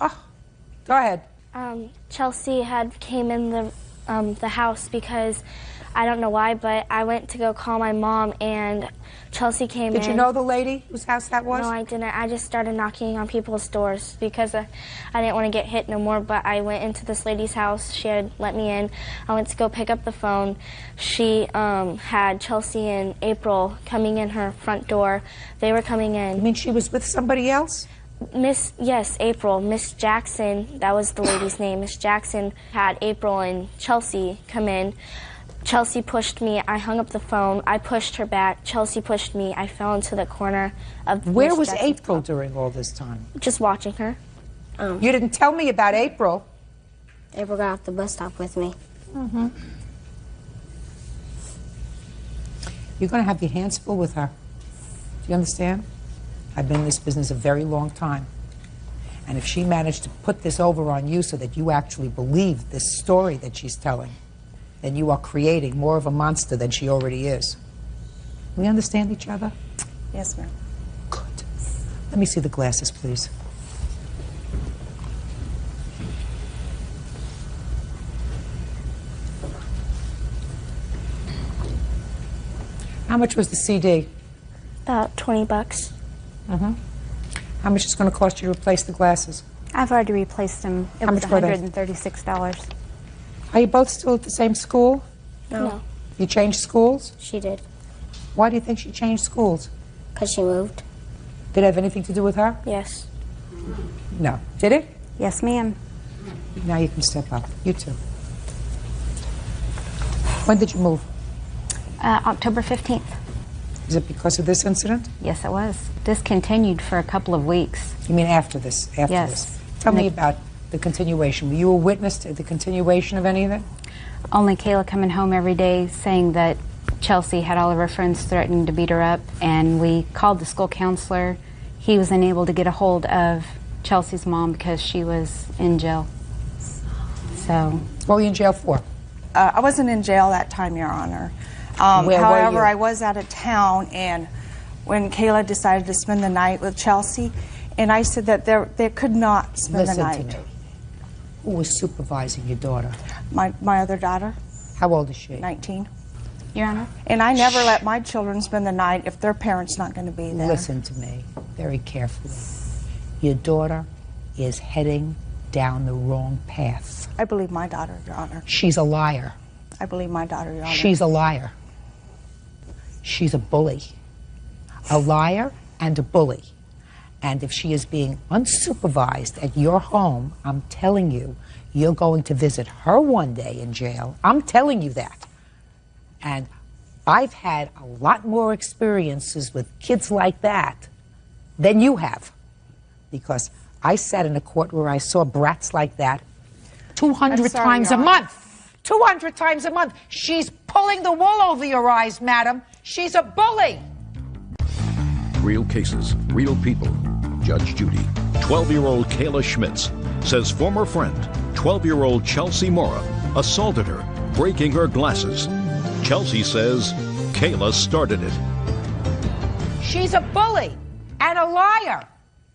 [SPEAKER 1] Oh, go ahead.
[SPEAKER 14] Chelsea had came in the house because I don't know why, but I went to go call my mom, and Chelsea came in.
[SPEAKER 1] Did you know the lady whose house that was?
[SPEAKER 14] No, I didn't. I just started knocking on people's doors because I didn't want to get hit no more, but I went into this lady's house. She had let me in. I went to go pick up the phone. She had Chelsea and April coming in her front door. They were coming in.
[SPEAKER 1] You mean she was with somebody else?
[SPEAKER 14] Yes, April. Miss Jackson, that was the lady's name. Miss Jackson had April and Chelsea come in. Chelsea pushed me. I hung up the phone. I pushed her back. Chelsea pushed me. I fell into the corner of
[SPEAKER 1] Where
[SPEAKER 14] Miss
[SPEAKER 1] was
[SPEAKER 14] Jackson's
[SPEAKER 1] April
[SPEAKER 14] car.
[SPEAKER 1] during all this time?
[SPEAKER 14] Just watching her.
[SPEAKER 1] You didn't tell me about April.
[SPEAKER 15] April got off the bus stop with me.
[SPEAKER 1] Mm-hmm. You're going to have your hands full with her. Do you understand? I've been in this business a very long time. And if she managed to put this over on you so that you actually believe this story that she's telling, then you are creating more of a monster than she already is. We understand each other?
[SPEAKER 16] Yes, ma'am.
[SPEAKER 1] Good. Let me see the glasses, please. How much was the CD?
[SPEAKER 14] About $20.
[SPEAKER 1] Mm-hmm. How much is it going to cost you to replace the glasses?
[SPEAKER 17] I've already replaced them. It
[SPEAKER 1] How
[SPEAKER 17] was
[SPEAKER 1] much were they?
[SPEAKER 17] $136.
[SPEAKER 1] Are you both still at the same school?
[SPEAKER 15] No.
[SPEAKER 1] You changed schools?
[SPEAKER 15] She did.
[SPEAKER 1] Why do you think she changed schools?
[SPEAKER 15] Because she moved.
[SPEAKER 1] Did it have anything to do with her?
[SPEAKER 14] Yes.
[SPEAKER 1] No. Did it?
[SPEAKER 17] Yes, ma'am.
[SPEAKER 1] Now you can step up. You too. When did you move?
[SPEAKER 17] October 15th.
[SPEAKER 1] Is it because of this incident?
[SPEAKER 17] Yes, it was. Discontinued for a couple of weeks.
[SPEAKER 1] You mean after this? After
[SPEAKER 17] Yes.
[SPEAKER 1] this. Tell me about the continuation. Were you a witness to the continuation of any of it?
[SPEAKER 17] Only Kayla coming home every day saying that Chelsea had all of her friends threatening to beat her up, and we called the school counselor. He was unable to get a hold of Chelsea's mom because she was in jail. So.
[SPEAKER 1] What were you in jail for?
[SPEAKER 16] I wasn't in jail that time, Your Honor.
[SPEAKER 1] Where were
[SPEAKER 16] However,
[SPEAKER 1] you?
[SPEAKER 16] I was out of town, and when Kayla decided to spend the night with Chelsea, and I said that they could not spend
[SPEAKER 1] Listen
[SPEAKER 16] the night.
[SPEAKER 1] to me. Who was supervising your daughter?
[SPEAKER 16] My other daughter.
[SPEAKER 1] How old is she?
[SPEAKER 16] 19.
[SPEAKER 17] Your Honor?
[SPEAKER 16] And I never let my children spend the night if their parents not going to be there.
[SPEAKER 1] Listen to me very carefully. Your daughter is heading down the wrong path.
[SPEAKER 16] I believe my daughter, Your Honor.
[SPEAKER 1] She's a liar.
[SPEAKER 16] I believe my daughter, Your Honor.
[SPEAKER 1] She's a liar. She's a bully. A liar and a bully. And if she is being unsupervised at your home, I'm telling you, you're going to visit her one day in jail. I'm telling you that. And I've had a lot more experiences with kids like that than you have. Because I sat in a court where I saw brats like that 200 times a month. 200 times a month. She's pulling the wool over your eyes, madam. She's a bully.
[SPEAKER 4] Real cases, real people. Judge Judy. 12-year-old Kayla Schmitz says former friend, 12-year-old Chelsea Mora, assaulted her, breaking her glasses. Chelsea says Kayla started it.
[SPEAKER 1] She's a bully and a liar.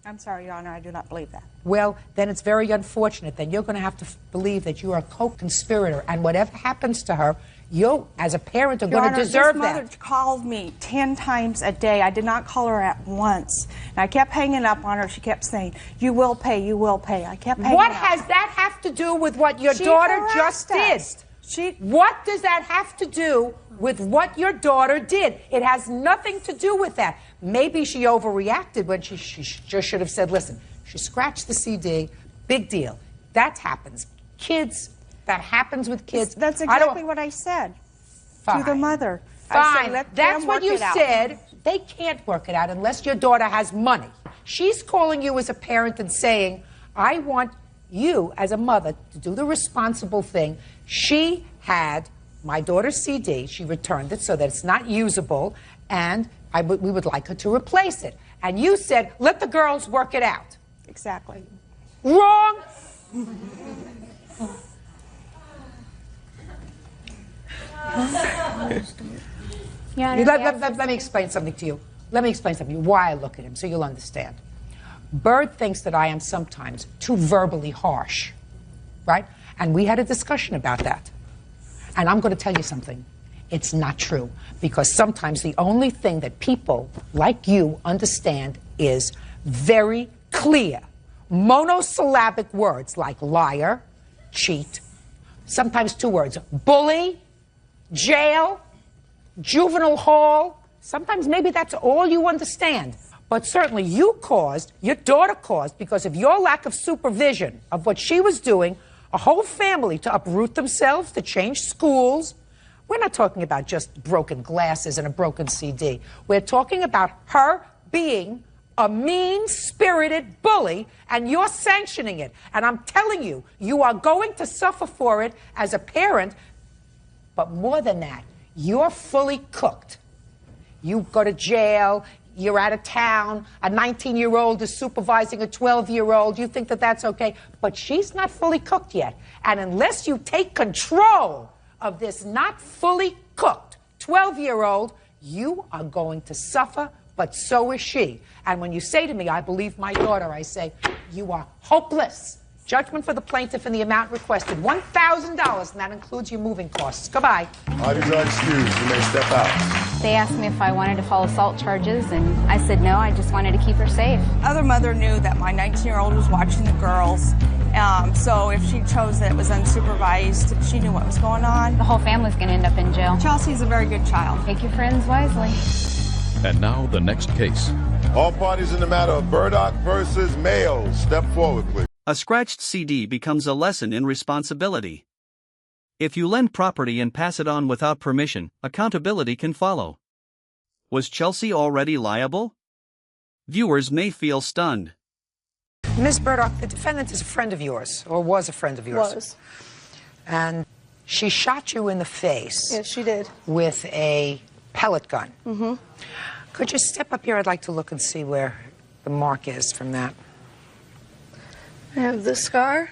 [SPEAKER 16] I'm sorry, Your Honor, I do not believe that.
[SPEAKER 1] Well, then it's very unfortunate. Then you're going to have to believe that you are a co-conspirator, and whatever happens to her, you, as a parent, are
[SPEAKER 16] Your
[SPEAKER 1] going to
[SPEAKER 16] Honor,
[SPEAKER 1] deserve
[SPEAKER 16] this mother
[SPEAKER 1] that.
[SPEAKER 16] called me 10 times a day. I did not call her at once. And I kept hanging up on her. She kept saying, you will pay, you will pay. I kept hanging
[SPEAKER 1] What
[SPEAKER 16] up.
[SPEAKER 1] has that have to do with what your
[SPEAKER 16] She
[SPEAKER 1] daughter just
[SPEAKER 16] harassed
[SPEAKER 1] did?
[SPEAKER 16] us.
[SPEAKER 1] What does that have to do with what your daughter did? It has nothing to do with that. Maybe she overreacted when she just should have said, listen, she scratched the CD, big deal. That happens. Kids, that happens with kids.
[SPEAKER 16] That's exactly what I said to the mother.
[SPEAKER 1] Fine.
[SPEAKER 16] I said, let
[SPEAKER 1] That's
[SPEAKER 16] them
[SPEAKER 1] what
[SPEAKER 16] work
[SPEAKER 1] you
[SPEAKER 16] it out.
[SPEAKER 1] said. They can't work it out unless your daughter has money. She's calling you as a parent and saying, I want you as a mother to do the responsible thing. She had my daughter's CD. She returned it so that it's not usable, and we would like her to replace it. And you said, let the girls work it out.
[SPEAKER 16] Exactly.
[SPEAKER 1] Wrong. Let me explain something to you. Let me explain something to you, why I look at him, so you'll understand. Bird thinks that I am sometimes too verbally harsh, right? And we had a discussion about that. And I'm going to tell you something. It's not true. Because sometimes the only thing that people like you understand is very clear, monosyllabic words like liar, cheat, sometimes two words, bully, jail, juvenile hall. Sometimes maybe that's all you understand. But certainly you caused, your daughter caused, because of your lack of supervision of what she was doing, a whole family to uproot themselves, to change schools. We're not talking about just broken glasses and a broken CD. We're talking about her being a mean-spirited bully, and you're sanctioning it. And I'm telling you, you are going to suffer for it as a parent. But more than that, you're fully cooked. You go to jail. You're out of town, a 19-year-old is supervising a 12-year-old, you think that that's okay, but she's not fully cooked yet. And unless you take control of this not fully cooked 12-year-old, you are going to suffer, but so is she. And when you say to me, I believe my daughter, I say, you are hopeless. Judgment for the plaintiff in the amount requested, $1,000, and that includes your moving costs. Goodbye.
[SPEAKER 5] Parties are excused. You may step out.
[SPEAKER 17] They asked me if I wanted to file assault charges, and I said no, I just wanted to keep her safe.
[SPEAKER 16] Other mother knew that my 19-year-old was watching the girls, so if she chose that it was unsupervised, she knew what was going on.
[SPEAKER 17] The whole family's going to end up in jail.
[SPEAKER 16] Chelsea's a very good child.
[SPEAKER 17] Take your friends wisely.
[SPEAKER 4] And now the next case.
[SPEAKER 5] All parties in the matter of Burdock versus Mayo, step forward, please.
[SPEAKER 9] A scratched CD becomes a lesson in responsibility. If you lend property and pass it on without permission, accountability can follow. Was Chelsea already liable? Viewers may feel stunned.
[SPEAKER 1] Ms. Burdock, the defendant is a friend of yours, or was a friend of yours.
[SPEAKER 10] Was.
[SPEAKER 1] And she shot you in the face.
[SPEAKER 10] Yes, she did.
[SPEAKER 1] With a pellet gun.
[SPEAKER 10] Mm-hmm.
[SPEAKER 1] Could you step up here? I'd like to look and see where the mark is from that.
[SPEAKER 10] I have this scar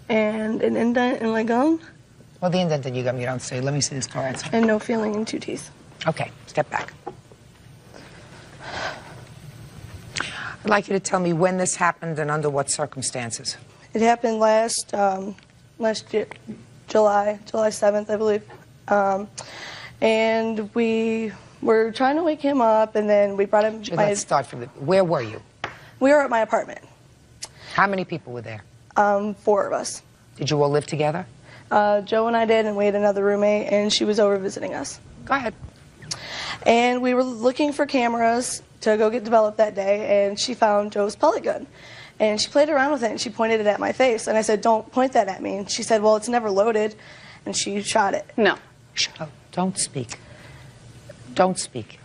[SPEAKER 10] and an indent in my gum.
[SPEAKER 1] Well, the indent in your gum you don't see. Let me see the scar.
[SPEAKER 10] And no feeling in 2 teeth.
[SPEAKER 1] Okay, step back. I'd like you to tell me when this happened and under what circumstances.
[SPEAKER 10] It happened last year, July 7th, I believe. And we were trying to wake him up, and then we brought him.
[SPEAKER 1] Let's start from where were you?
[SPEAKER 10] We were at my apartment.
[SPEAKER 1] How many people were there?
[SPEAKER 10] 4 of us.
[SPEAKER 1] Did you all live together?
[SPEAKER 10] Joe and I did, and we had another roommate, and she was over visiting us.
[SPEAKER 1] Go ahead.
[SPEAKER 10] And we were looking for cameras to go get developed that day, and she found Joe's pellet gun. And she played around with it, and she pointed it at my face. And I said, don't point that at me. And she said, well, it's never loaded. And she shot it.
[SPEAKER 1] No. Shut up. Don't speak. Don't speak.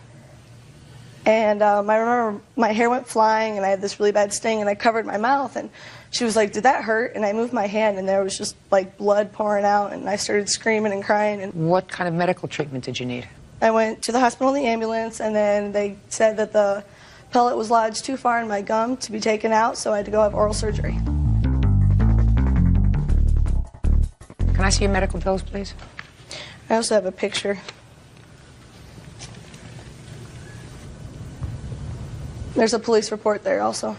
[SPEAKER 10] And I remember my hair went flying, and I had this really bad sting, and I covered my mouth. And she was like, did that hurt? And I moved my hand, and there was just, like, blood pouring out. And I started screaming and crying. And
[SPEAKER 1] what kind of medical treatment did you need?
[SPEAKER 10] I went to the hospital in the ambulance, and then they said that the pellet was lodged too far in my gum to be taken out, so I had to go have oral surgery.
[SPEAKER 1] Can I see your medical bills, please?
[SPEAKER 10] I also have a picture. There's a police report there also.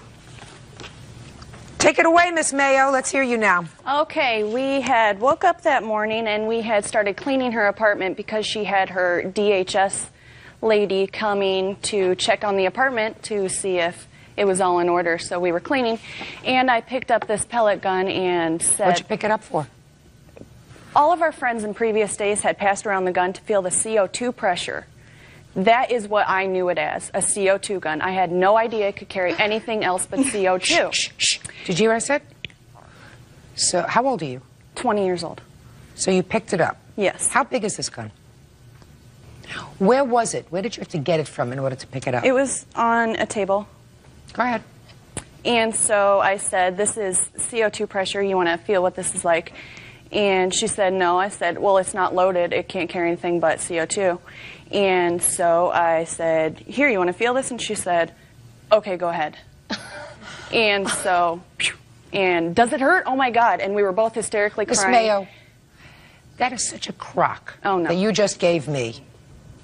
[SPEAKER 1] Take it away, Miss Mayo. Let's hear you now.
[SPEAKER 18] Okay, we had woke up that morning and we had started cleaning her apartment because she had her DHS lady coming to check on the apartment to see if it was all in order. So we were cleaning, and I picked up this pellet gun and said...
[SPEAKER 1] What'd you pick it up for?
[SPEAKER 18] All of our friends in previous days had passed around the gun to feel the CO2 pressure. That is what I knew it as, a CO2 gun. I had no idea it could carry anything else but CO2.
[SPEAKER 1] Shh, shh. Did you hear what I said? So, how old are you?
[SPEAKER 18] 20 years old.
[SPEAKER 1] So you picked it up?
[SPEAKER 18] Yes.
[SPEAKER 1] How big is this gun? Where was it? Where did you have to get it from in order to pick it up?
[SPEAKER 18] It was on a table.
[SPEAKER 1] Go ahead.
[SPEAKER 18] And so I said, this is CO2 pressure. You want to feel what this is like? And she said, no. I said, well, it's not loaded. It can't carry anything but CO2. And so I said, here, you want to feel this? And she said, okay, go ahead. And so, and does it hurt? Oh, my God. And we were both hysterically crying.
[SPEAKER 1] Miss Mayo, that is such a crock that you just gave me.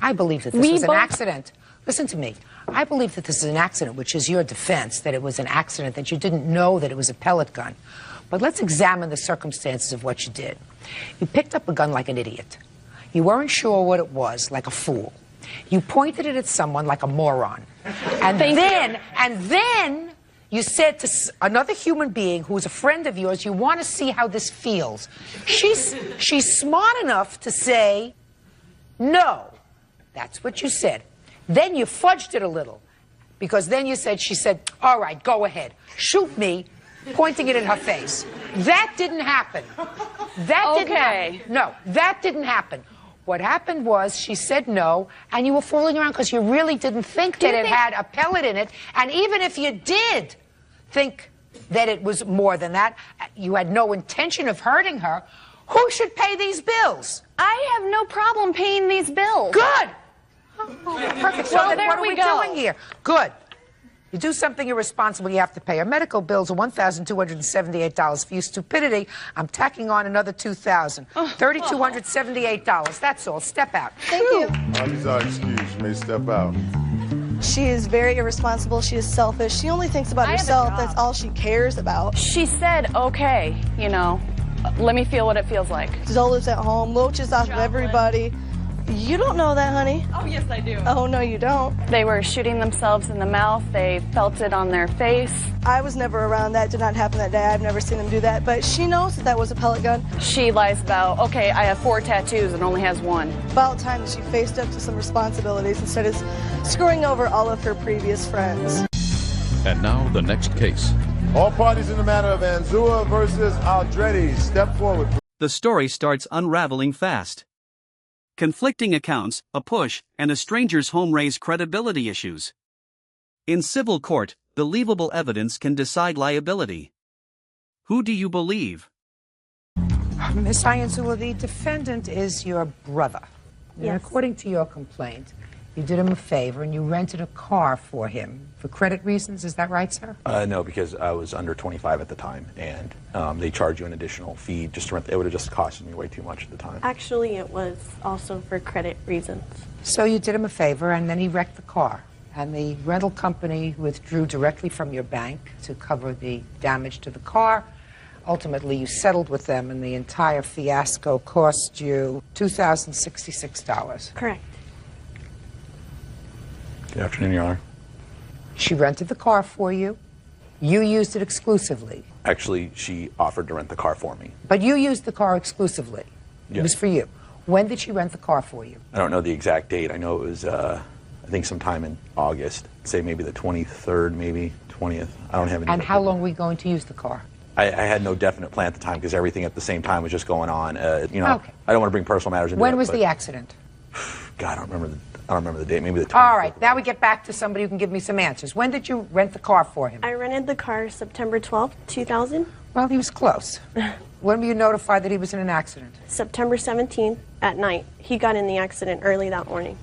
[SPEAKER 1] I believe that this was an accident. Listen to me. I believe that this is an accident, which is your defense, that it was an accident, that you didn't know that it was a pellet gun. But let's examine the circumstances of what you did. You picked up a gun like an idiot. You weren't sure what it was, like a fool. You pointed it at someone like a moron. And then you said to another human being who is a friend of yours, you want to see how this feels. She's smart enough to say, no. That's what you said. Then you fudged it a little. because then she said, all right, go ahead, shoot me, pointing it in her face. That didn't happen. That didn't happen. No, that didn't happen. What happened was she said no, and you were fooling around because you really didn't think that it had a pellet in it. And even if you did think that it was more than that, you had no intention of hurting her. Who should pay these bills?
[SPEAKER 18] I have no problem paying these bills.
[SPEAKER 1] Good. Oh, perfect. So then what are we doing here? Good. You do something irresponsible, you have to pay. Our medical bills are $1,278. For your stupidity, I'm tacking on another $2,000. $3,278. That's all. Step out.
[SPEAKER 10] Thank you.
[SPEAKER 5] These are excused. You may step out.
[SPEAKER 10] She is very irresponsible. She is selfish. She only thinks about herself. That's all she cares about.
[SPEAKER 18] She said, okay, you know, let me feel what it feels like.
[SPEAKER 10] Zoe lives at home, loaches off of everybody. You don't know that, honey.
[SPEAKER 18] Oh, yes, I do.
[SPEAKER 10] Oh, no, you don't.
[SPEAKER 18] They were shooting themselves in the mouth. They felt it on their face.
[SPEAKER 10] I was never around. That did not happen that day. I've never seen them do that. But she knows that that was a pellet gun.
[SPEAKER 18] She lies about, okay, I have 4 tattoos and only has 1.
[SPEAKER 10] About time that she faced up to some responsibilities instead of screwing over all of her previous friends.
[SPEAKER 4] And now the next case.
[SPEAKER 5] All parties in the matter of Anzua versus Aldretti, step forward.
[SPEAKER 9] The story starts unraveling fast. Conflicting accounts, a push, and a stranger's home raise credibility issues. In civil court, believable evidence can decide liability. Who do you believe?
[SPEAKER 1] Miss Ianzula, the defendant is your brother. And
[SPEAKER 19] Yes.
[SPEAKER 1] according to your complaint, you did him a favor and you rented a car for him for credit reasons. Is that right, sir?
[SPEAKER 19] No, because I was under 25 at the time, and they charge you an additional fee just to rent. It would have just costed me way too much at the time.
[SPEAKER 20] Actually, it was also for credit reasons.
[SPEAKER 1] So you did him a favor and then he wrecked the car. And the rental company withdrew directly from your bank to cover the damage to the car. Ultimately, you settled with them and the entire fiasco cost you $2,066.
[SPEAKER 20] Correct.
[SPEAKER 19] Good afternoon, Your Honor.
[SPEAKER 1] She rented the car for you. You used it exclusively.
[SPEAKER 19] Actually, she offered to rent the car for me.
[SPEAKER 1] But you used the car exclusively. It was
[SPEAKER 19] Yes.
[SPEAKER 1] for you. When did she rent the car for you?
[SPEAKER 19] I don't know the exact date. I know it was, I think, sometime in August. Say maybe the 23rd, maybe 20th. I don't have any.
[SPEAKER 1] And how long were you going to use the car?
[SPEAKER 19] I had no definite plan at the time because everything at the same time was just going on. You know,
[SPEAKER 1] Okay.
[SPEAKER 19] I don't want to bring personal matters into it.
[SPEAKER 1] When was
[SPEAKER 19] but-
[SPEAKER 1] the accident?
[SPEAKER 19] God, I don't remember the date. Maybe the 20th.
[SPEAKER 1] All right, now we get back to somebody who can give me some answers. When did you rent the car for him?
[SPEAKER 20] I rented the car September 12th, 2000.
[SPEAKER 1] Well, he was close. When were you notified that he was in an accident?
[SPEAKER 20] September 17th at night. He got in the accident early that morning.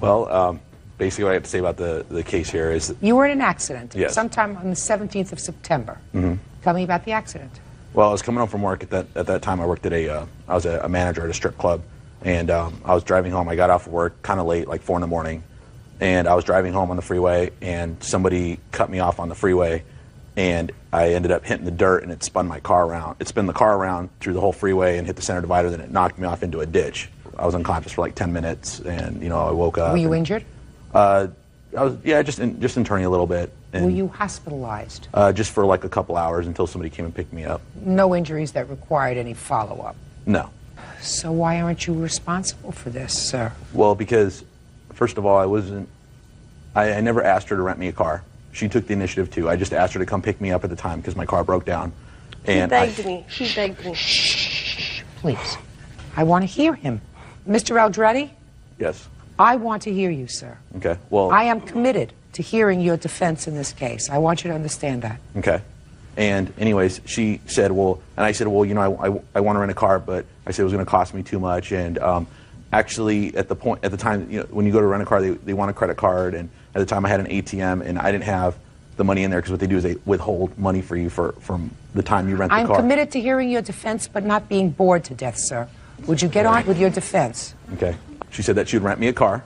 [SPEAKER 19] Well, basically what I have to say about the case here is...
[SPEAKER 1] You were in an accident
[SPEAKER 19] Yes.
[SPEAKER 1] sometime on the 17th of September.
[SPEAKER 19] Mhm.
[SPEAKER 1] Tell me about the accident.
[SPEAKER 19] Well, I was coming home from work at that time. I worked at I was a manager at a strip club, and I was driving home. I got off of work kind of late, like 4 in the morning, and I was driving home on the freeway, and somebody cut me off on the freeway, and I ended up hitting the dirt, and it spun my car around. It spun the car around through the whole freeway and hit the center divider, then it knocked me off into a ditch. I was unconscious for like 10 minutes, and I woke up.
[SPEAKER 1] Were you
[SPEAKER 19] and,
[SPEAKER 1] injured?
[SPEAKER 19] I was, just internally a little bit. And,
[SPEAKER 1] Were you hospitalized?
[SPEAKER 19] just for like a couple hours until somebody came and picked me up.
[SPEAKER 1] No injuries that required any follow-up.
[SPEAKER 19] No.
[SPEAKER 1] So why aren't you responsible for this, sir?
[SPEAKER 19] Well, because first of all, I never asked her to rent me a car. She took the initiative too. I just asked her to come pick me up at the time because my car broke down. And
[SPEAKER 20] He begged me. He begged me.
[SPEAKER 1] Please. I want to hear him. Mr. Aldretti,
[SPEAKER 19] Yes.
[SPEAKER 1] I want to hear you, sir.
[SPEAKER 19] Okay. Well.
[SPEAKER 1] I am committed to hearing your defense in this case. I want you to understand that.
[SPEAKER 19] Okay. And anyways, she said, well, and I said, well, I want to rent a car, but I said it was going to cost me too much. And actually, at the time, when you go to rent a car, they want a credit card. And at the time, I had an ATM, and I didn't have the money in there because what they do is they withhold money for you from the time you rent the
[SPEAKER 1] I'm
[SPEAKER 19] car.
[SPEAKER 1] committed to hearing your defense, but not being bored to death, sir. Would you get on with your defense?
[SPEAKER 19] Okay. She said that she would rent me a car,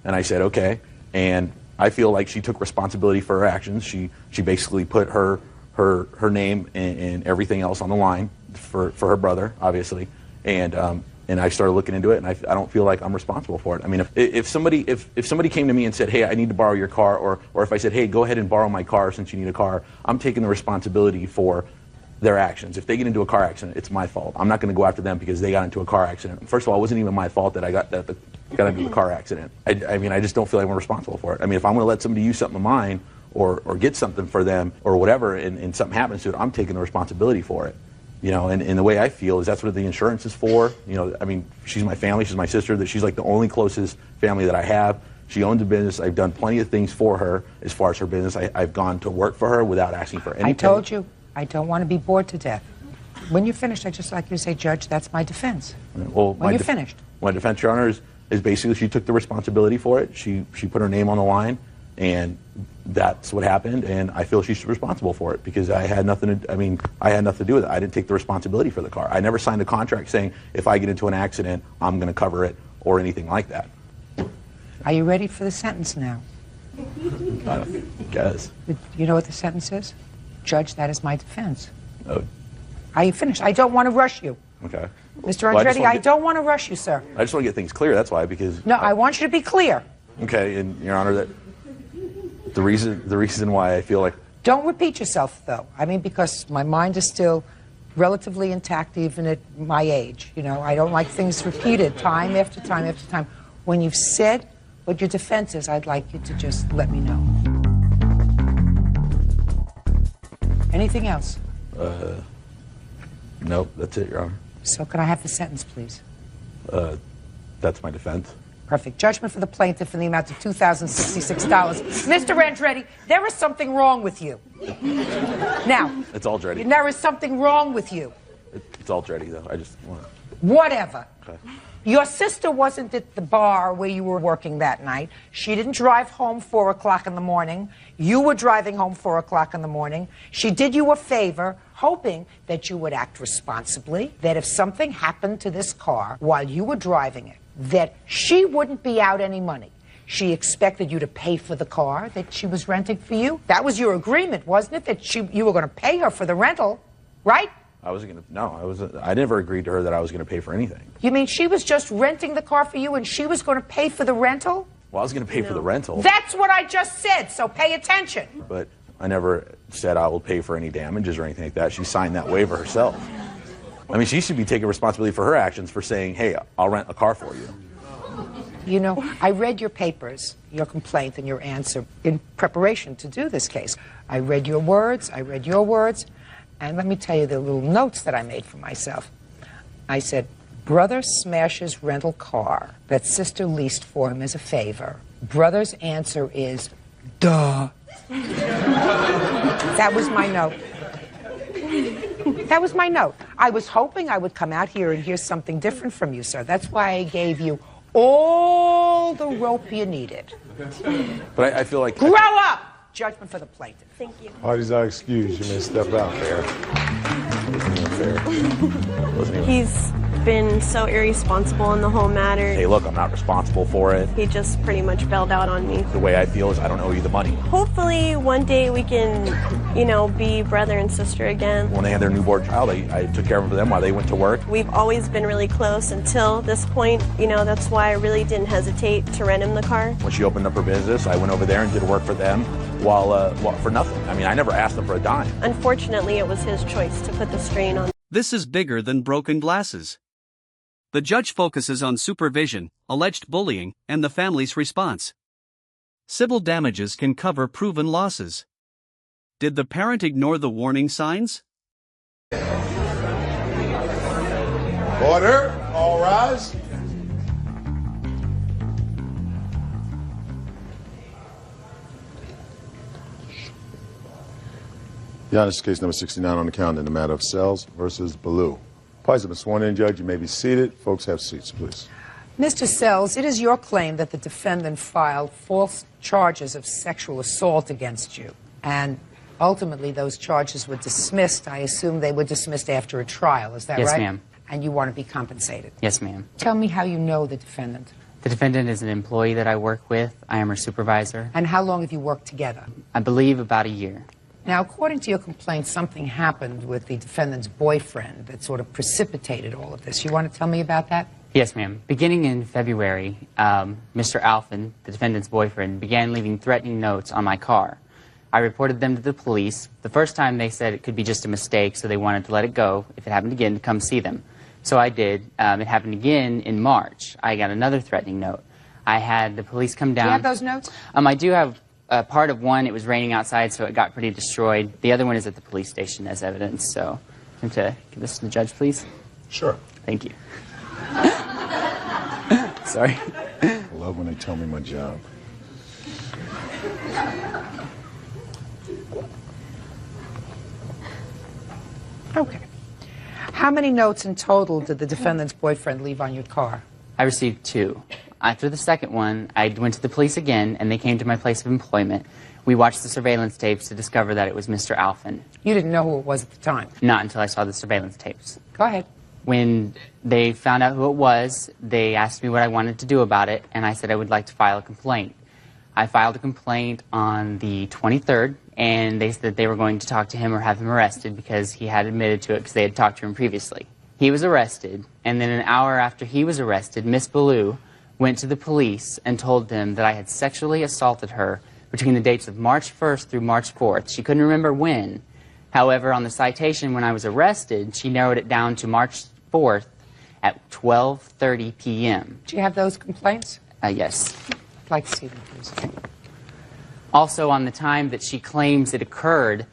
[SPEAKER 19] and I said okay. And I feel like she took responsibility for her actions. She basically put her name and everything else on the line for her brother, obviously. And I started looking into it, and I don't feel like I'm responsible for it. I mean, if somebody came to me and said, hey, I need to borrow your car, or if I said, hey, go ahead and borrow my car since you need a car, I'm taking the responsibility for their actions. If they get into a car accident, it's my fault. I'm not going to go after them because they got into a car accident. First of all, it wasn't even my fault that I got into the car accident. I mean, I just don't feel like I'm responsible for it. I mean, if I'm going to let somebody use something of mine or get something for them or whatever, and something happens to it, I'm taking the responsibility for it. You know, and the way I feel is that's what the insurance is for. You know, I mean, she's my family, she's my sister, that she's like the only closest family that I have. She owns a business. I've done plenty of things for her as far as her business. I've gone to work for her without asking for anything.
[SPEAKER 1] I told you, I don't want to be bored to death. When you're finished, I'd just like you to say, Judge, that's my defense.
[SPEAKER 19] Well,
[SPEAKER 1] when you're finished.
[SPEAKER 19] My defense, Your Honor, is basically she took the responsibility for it. She put her name on the line, and that's what happened, and I feel she's responsible for it because I had nothing to do with it. I didn't take the responsibility for the car. I never signed a contract saying if I get into an accident, I'm going to cover it or anything like that.
[SPEAKER 1] Are you ready for the sentence now?
[SPEAKER 19] I guess.
[SPEAKER 1] You know what the sentence is? Judge, that is my defense.
[SPEAKER 19] Oh.
[SPEAKER 1] Are you finished? I don't want to rush you.
[SPEAKER 19] Okay.
[SPEAKER 1] Mr. Andretti, I don't want to rush you, sir.
[SPEAKER 19] I just want to get things clear, that's why, because...
[SPEAKER 1] No, I want you to be clear.
[SPEAKER 19] Okay, and Your Honor, that the reason why I feel like...
[SPEAKER 1] Don't repeat yourself, though. I mean, because my mind is still relatively intact even at my age. You know, I don't like things repeated time after time after time. When you've said what your defense is, I'd like you to just let me know. Anything else?
[SPEAKER 19] Nope, that's it, Your Honor.
[SPEAKER 1] So can I have the sentence, please?
[SPEAKER 19] That's my defense.
[SPEAKER 1] Perfect. Judgment for the plaintiff in the amount of $2,066. Mr. Andretti, there is something wrong with you. Now.
[SPEAKER 19] It's all Andretti.
[SPEAKER 1] There is something wrong with you.
[SPEAKER 19] It's all Andretti, though. I just want to...
[SPEAKER 1] Whatever.
[SPEAKER 19] Okay.
[SPEAKER 1] Your sister wasn't at the bar where you were working that night. She didn't drive home 4 o'clock in the morning. You were driving home 4 o'clock in the morning. She did you a favor, hoping that you would act responsibly, that if something happened to this car while you were driving it, that she wouldn't be out any money. She expected you to pay for the car that she was renting for you. That was your agreement, wasn't it? That you were going to pay her for the rental, right?
[SPEAKER 19] I wasn't going to... No, I never agreed to her that I was going to pay for anything.
[SPEAKER 1] You mean she was just renting the car for you and she was going to pay for the rental?
[SPEAKER 19] Well, I was going to pay for the rental.
[SPEAKER 1] That's what I just said, so pay attention.
[SPEAKER 19] But I never said I will pay for any damages or anything like that. She signed that waiver herself. I mean, she should be taking responsibility for her actions for saying, hey, I'll rent a car for you.
[SPEAKER 1] You know, I read your papers, your complaint and your answer in preparation to do this case. I read your words, and let me tell you the little notes that I made for myself. I said, brother smashes rental car that sister leased for him as a favor. Brother's answer is, duh. That was my note. That was my note. I was hoping I would come out here and hear something different from you, sir. That's why I gave you all the rope you needed.
[SPEAKER 19] But I feel like...
[SPEAKER 1] Grow up! Judgment for the plaintiff.
[SPEAKER 20] Thank you.
[SPEAKER 5] Parties are excused. You may step out there.
[SPEAKER 20] He's been so irresponsible in the whole matter.
[SPEAKER 19] Hey, look, I'm not responsible for it.
[SPEAKER 20] He just pretty much bailed out on me.
[SPEAKER 19] The way I feel is I don't owe you the money.
[SPEAKER 20] Hopefully one day we can, you know, be brother and sister again.
[SPEAKER 19] When they had their newborn child, I took care of them while they went to work.
[SPEAKER 20] We've always been really close until this point. You know, that's why I really didn't hesitate to rent him the car.
[SPEAKER 19] When she opened up her business, I went over there and did work for them while for nothing. I mean, I never asked them for a dime.
[SPEAKER 20] Unfortunately, it was his choice to put the strain on.
[SPEAKER 9] This is bigger than broken glasses. The judge focuses on supervision, alleged bullying, and the family's response. Civil damages can cover proven losses. Did the parent ignore the warning signs?
[SPEAKER 5] Order, all rise. Your Honor, this is case number 69 on the calendar in the matter of Sells versus Ballou. Parties have been sworn in, Judge. You may be seated. Folks, have seats, please.
[SPEAKER 1] Mr. Sells, it is your claim that the defendant filed false charges of sexual assault against you. And ultimately, those charges were dismissed. I assume they were dismissed after a trial. Is that right?
[SPEAKER 21] Yes, ma'am.
[SPEAKER 1] And you want to be compensated?
[SPEAKER 21] Yes, ma'am.
[SPEAKER 1] Tell me how you know the defendant.
[SPEAKER 21] The defendant is an employee that I work with. I am her supervisor.
[SPEAKER 1] And how long have you worked together?
[SPEAKER 21] I believe about a year.
[SPEAKER 1] Now, according to your complaint, something happened with the defendant's boyfriend that sort of precipitated all of this. You want to tell me about that?
[SPEAKER 21] Yes, ma'am. Beginning in February, Mr. Alphen, the defendant's boyfriend, began leaving threatening notes on my car. I reported them to the police. The first time they said it could be just a mistake, so they wanted to let it go. If it happened again, to come see them. So I did. It happened again in March. I got another threatening note. I had the police come down.
[SPEAKER 1] Do you have those notes?
[SPEAKER 21] I do have part of one. It was raining outside, so it got pretty destroyed. The other one is at the police station as evidence. So I'm going to give this to the judge, please.
[SPEAKER 5] Sure.
[SPEAKER 21] Thank you. Sorry.
[SPEAKER 5] I love when they tell me my job.
[SPEAKER 1] Okay. How many notes in total did the defendant's boyfriend leave on your car?
[SPEAKER 21] I received 2. After the second one, I went to the police again, and they came to my place of employment. We watched the surveillance tapes to discover that it was Mr. Alphen.
[SPEAKER 1] You didn't know who it was at the time?
[SPEAKER 21] Not until I saw the surveillance tapes.
[SPEAKER 1] Go ahead.
[SPEAKER 21] When they found out who it was, they asked me what I wanted to do about it, and I said I would like to file a complaint. I filed a complaint on the 23rd, and they said they were going to talk to him or have him arrested because he had admitted to it because they had talked to him previously. He was arrested, and then an hour after he was arrested, Miss Ballou went to the police and told them that I had sexually assaulted her between the dates of March 1st through March 4th. She couldn't remember when. However, on the citation when I was arrested, she narrowed it down to March 4th at 12:30 p.m.
[SPEAKER 1] Do you have those complaints?
[SPEAKER 21] Yes.
[SPEAKER 1] I'd like to see them, please.
[SPEAKER 21] Also, on the time that she claims it occurred,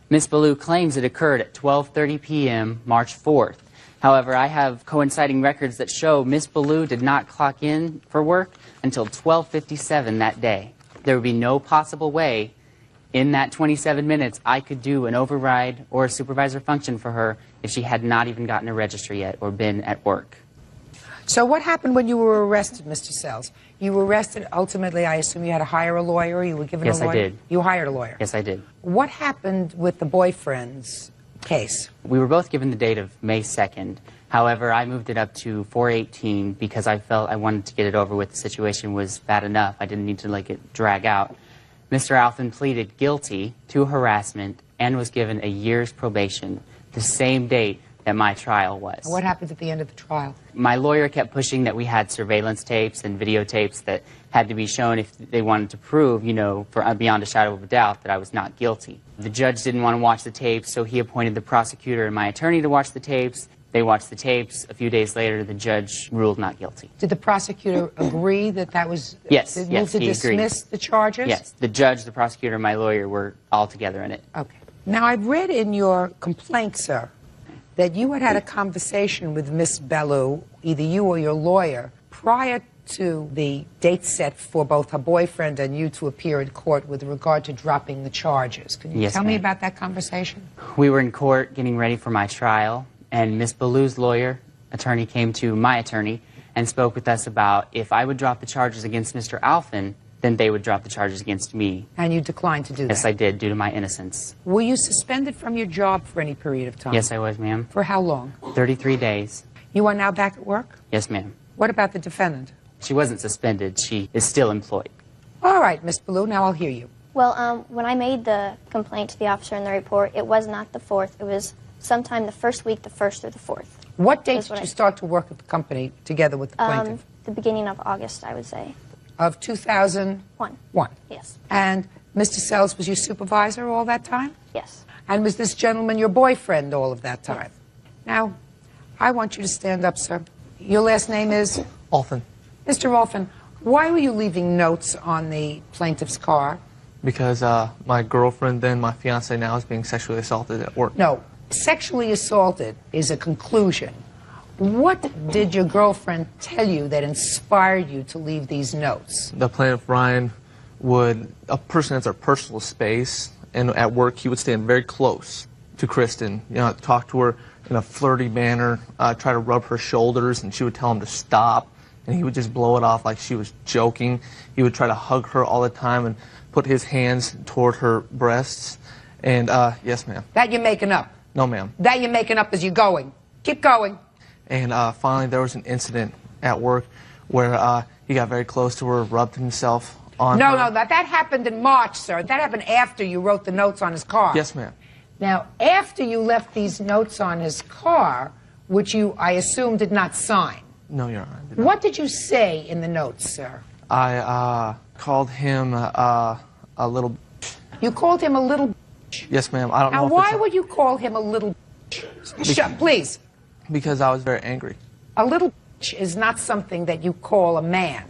[SPEAKER 21] Miss Ballou claims it occurred at 12:30 p.m. March 4th. However, I have coinciding records that show Miss Ballou did not clock in for work until 12:57 that day. There would be no possible way in that 27 minutes I could do an override or a supervisor function for her if she had not even gotten a register yet or been at work.
[SPEAKER 1] So what happened when you were arrested, Mr. Sells? You were arrested, ultimately, I assume you had to hire a lawyer, or you were given a lawyer?
[SPEAKER 21] Yes, I did.
[SPEAKER 1] You hired a lawyer?
[SPEAKER 21] Yes, I did.
[SPEAKER 1] What happened with the boyfriend's case?
[SPEAKER 21] We were both given the date of May 2nd. However, I moved it up to 4/18 because I felt I wanted to get it over with. The situation was bad enough. I didn't need to let it drag out. Mr. Alphen pleaded guilty to harassment and was given a year's probation, the same date that my trial was.
[SPEAKER 1] What happened at the end of the trial?
[SPEAKER 21] My lawyer kept pushing that we had surveillance tapes and videotapes that had to be shown if they wanted to prove, you know, beyond a shadow of a doubt that I was not guilty. The judge didn't want to watch the tapes, so he appointed the prosecutor and my attorney to watch the tapes. They watched the tapes. A few days later, the judge ruled not guilty.
[SPEAKER 1] Did the prosecutor agree that that was...
[SPEAKER 21] Yes,
[SPEAKER 1] move
[SPEAKER 21] yes,
[SPEAKER 1] to
[SPEAKER 21] he
[SPEAKER 1] dismiss
[SPEAKER 21] agreed.
[SPEAKER 1] the charges?
[SPEAKER 21] Yes, the judge, the prosecutor, and my lawyer were all together in it.
[SPEAKER 1] Okay. Now, I've read in your complaint, sir, that you had had a conversation with Miss Ballou, either you or your lawyer, prior to the date set for both her boyfriend and you to appear in court with regard to dropping the charges. Can you
[SPEAKER 21] Yes,
[SPEAKER 1] tell me
[SPEAKER 21] ma'am.
[SPEAKER 1] about that conversation?
[SPEAKER 21] We were in court getting ready for my trial, and Miss Ballou's lawyer, attorney, came to my attorney and spoke with us about if I would drop the charges against Mr. Alphen, then they would drop the charges against me.
[SPEAKER 1] And you declined to do that?
[SPEAKER 21] Yes, I did, due to my innocence.
[SPEAKER 1] Were you suspended from your job for any period of time?
[SPEAKER 21] Yes, I was, ma'am.
[SPEAKER 1] For how long?
[SPEAKER 21] 33 days.
[SPEAKER 1] You are now back at work?
[SPEAKER 21] Yes, ma'am.
[SPEAKER 1] What about the defendant?
[SPEAKER 21] She wasn't suspended. She is still employed.
[SPEAKER 1] All right, Miss Ballou, now I'll hear you.
[SPEAKER 15] Well, when I made the complaint to the officer in the report, it was not the 4th. It was sometime the first week, the 1st or the 4th.
[SPEAKER 1] What date did you start to work at the company together with the plaintiff?
[SPEAKER 15] The beginning of August, I would say.
[SPEAKER 1] Of 2001?
[SPEAKER 15] Yes.
[SPEAKER 1] And Mr. Sells was your supervisor all that time?
[SPEAKER 15] Yes.
[SPEAKER 1] And was this gentleman your boyfriend all of that time? Yes. Now, I want you to stand up, sir. Your last name is?
[SPEAKER 8] Alphen.
[SPEAKER 1] Mr. Alphen, why were you leaving notes on the plaintiff's car?
[SPEAKER 8] Because my girlfriend, then my fiance now, is being sexually assaulted at work.
[SPEAKER 1] No, sexually assaulted is a conclusion. What did your girlfriend tell you that inspired you to leave these notes?
[SPEAKER 8] The plaintiff, Ryan, a person that's our personal space, and at work he would stand very close to Kristen, you know, talk to her in a flirty manner, try to rub her shoulders, and she would tell him to stop, and he would just blow it off like she was joking. He would try to hug her all the time and put his hands toward her breasts. And, yes, ma'am.
[SPEAKER 1] That you're making up?
[SPEAKER 8] No, ma'am.
[SPEAKER 1] That you're making up as you're going? Keep going.
[SPEAKER 8] And finally, there was an incident at work where he got very close to her, rubbed himself on her.
[SPEAKER 1] No, that happened in March, sir. That happened after you wrote the notes on his car.
[SPEAKER 8] Yes, ma'am.
[SPEAKER 1] Now, after you left these notes on his car, which you, I assume, did not sign.
[SPEAKER 8] No, Your Honor.
[SPEAKER 1] What did you say in the notes, sir?
[SPEAKER 8] I called him a little...
[SPEAKER 1] You called him a little
[SPEAKER 3] Yes, ma'am. I don't know
[SPEAKER 1] Now,
[SPEAKER 3] if
[SPEAKER 1] why
[SPEAKER 3] it's
[SPEAKER 1] would you call him a little please.
[SPEAKER 3] because I was very angry.
[SPEAKER 1] A little is not something that you call a man.